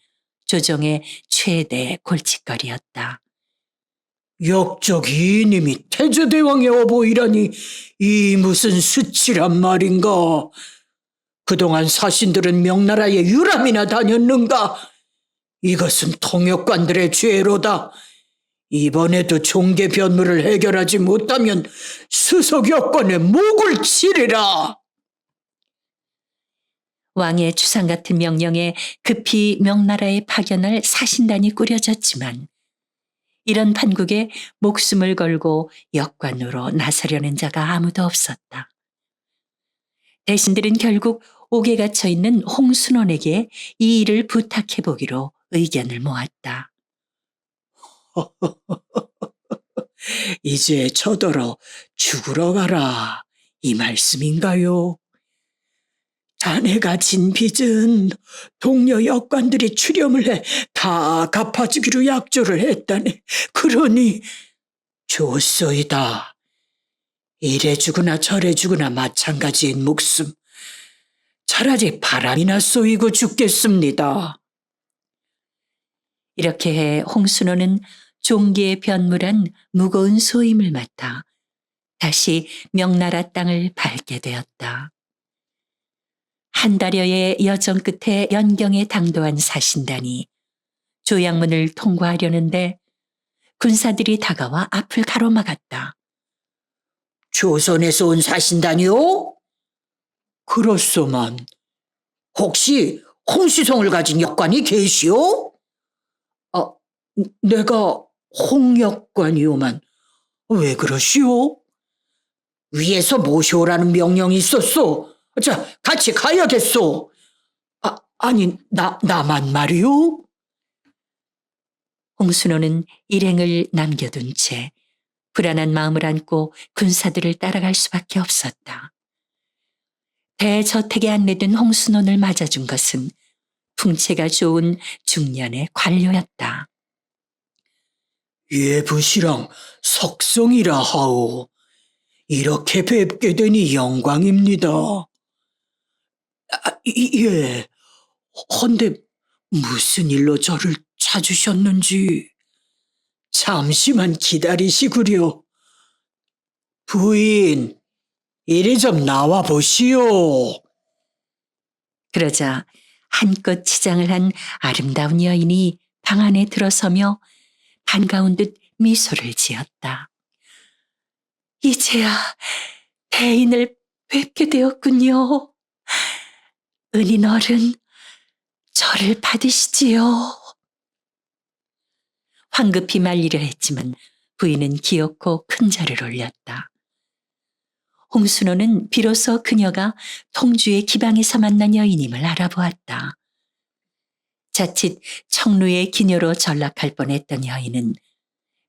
조정의 최대 골칫거리였다. 역적 이인임이 태조대왕의 어보이라니 이 무슨 수치란 말인가. 그동안 사신들은 명나라에 유람이나 다녔는가. 이것은 통역관들의 죄로다. 이번에도 종계 변무를 해결하지 못하면 수석 여권에 목을 치리라. 왕의 추상 같은 명령에 급히 명나라에 파견할 사신단이 꾸려졌지만 이런 판국에 목숨을 걸고 역관으로 나서려는 자가 아무도 없었다. 대신들은 결국 옥에 갇혀 있는 홍순원에게 이 일을 부탁해 보기로 의견을 모았다. 이제 저더러 죽으러 가라 이 말씀인가요? 자네가 진 빚은 동료 역관들이 출염을 해 다 갚아주기로 약조를 했다네. 그러니 좋소이다. 이래 주거나 저래 주거나 마찬가지인 목숨. 차라리 바람이나 쏘이고 죽겠습니다. 이렇게 해 홍순호는 종계의 변무란 무거운 소임을 맡아 다시 명나라 땅을 밟게 되었다. 한 달여의 여정 끝에 연경에 당도한 사신단이 조양문을 통과하려는데 군사들이 다가와 앞을 가로막았다. 조선에서 온 사신단이요? 그렇소만. 혹시 홍시성을 가진 역관이 계시오? 내가 홍역관이오만 왜 그러시오? 위에서 모셔오라는 명령이 있었소. 자, 같이 가야겠소. 아니, 나만 말이오? 홍순호는 일행을 남겨둔 채 불안한 마음을 안고 군사들을 따라갈 수밖에 없었다. 대저택에 안내된 홍순원을 맞아준 것은 풍채가 좋은 중년의 관료였다. 예부시랑 석성이라 하오. 이렇게 뵙게 되니 영광입니다. 예. 헌데 무슨 일로 저를 찾으셨는지 잠시만 기다리시구려. 부인, 이리 좀 나와 보시오. 그러자 한껏 치장을 한 아름다운 여인이 방 안에 들어서며 반가운 듯 미소를 지었다. 이제야 대인을 뵙게 되었군요. 은인 어른, 저를 받으시지요. 황급히 말리려 했지만 부인은 기어코 큰 절을 올렸다. 홍순호는 비로소 그녀가 통주의 기방에서 만난 여인임을 알아보았다. 자칫 청루의 기녀로 전락할 뻔했던 여인은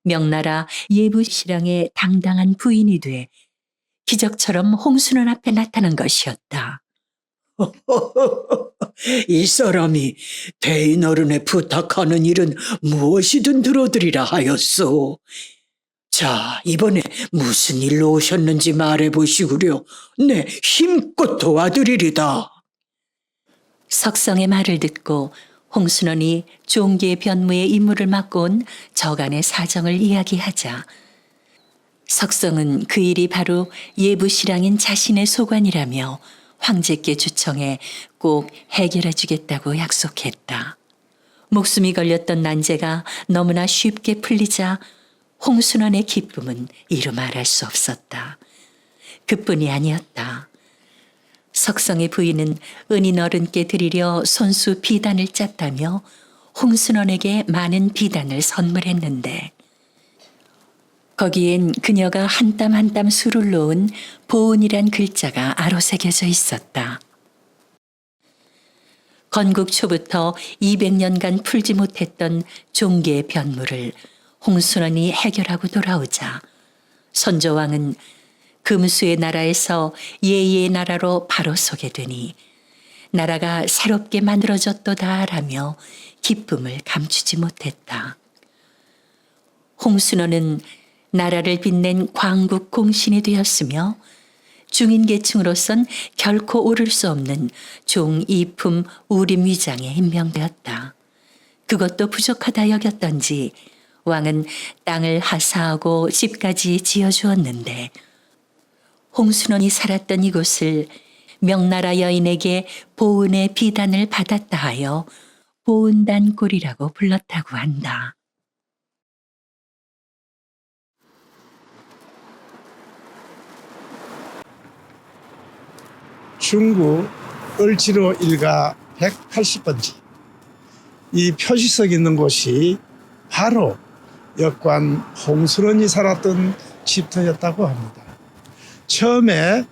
명나라 예부시랑의 당당한 부인이 돼 기적처럼 홍순원 앞에 나타난 것이었다. 이 사람이 대인 어른에 부탁하는 일은 무엇이든 들어드리라 하였소. 자, 이번에 무슨 일로 오셨는지 말해보시구려. 네, 힘껏 도와드리리다. 석성의 말을 듣고 홍순원이 종계 변무의 임무를 맡고 온 저간의 사정을 이야기하자 석성은 그 일이 바로 예부시랑인 자신의 소관이라며 황제께 주청해 꼭 해결해 주겠다고 약속했다. 목숨이 걸렸던 난제가 너무나 쉽게 풀리자 홍순원의 기쁨은 이루 말할 수 없었다. 그뿐이 아니었다. 석성의 부인은 은인 어른께 드리려 손수 비단을 짰다며 홍순원에게 많은 비단을 선물했는데 거기엔 그녀가 한 땀 한 땀 술을 놓은 보은이란 글자가 아로새겨져 있었다. 건국 초부터 200년간 풀지 못했던 종계의 변물을 홍순원이 해결하고 돌아오자 선조왕은 금수의 나라에서 예의의 나라로 바로 서게 되니 나라가 새롭게 만들어졌도다라며 기쁨을 감추지 못했다. 홍순원은 나라를 빛낸 광국 공신이 되었으며 중인계층으로선 결코 오를 수 없는 종 이품 우림 위장에 임명되었다. 그것도 부족하다 여겼던지 왕은 땅을 하사하고 집까지 지어주었는데 홍순원이 살았던 이곳을 명나라 여인에게 보은의 비단을 받았다 하여 보은단골이라고 불렀다고 한다. 중구 을지로 일가 180번지 이 표지석 있는 곳이 바로 역관 홍순원이 살았던 집터였다고 합니다. 처음에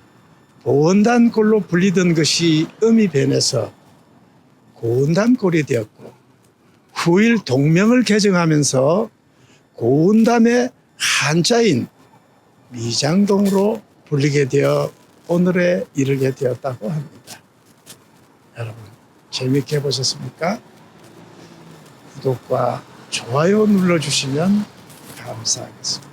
보은단골로 불리던 것이 음이 변해서 고은단골이 되었고 후일 동명을 개정하면서 고은담의 한자인 미장동으로 불리게 되어 오늘에 이르게 되었다고 합니다. 여러분 재미있게 보셨습니까? 구독과 좋아요 눌러주시면 감사하겠습니다.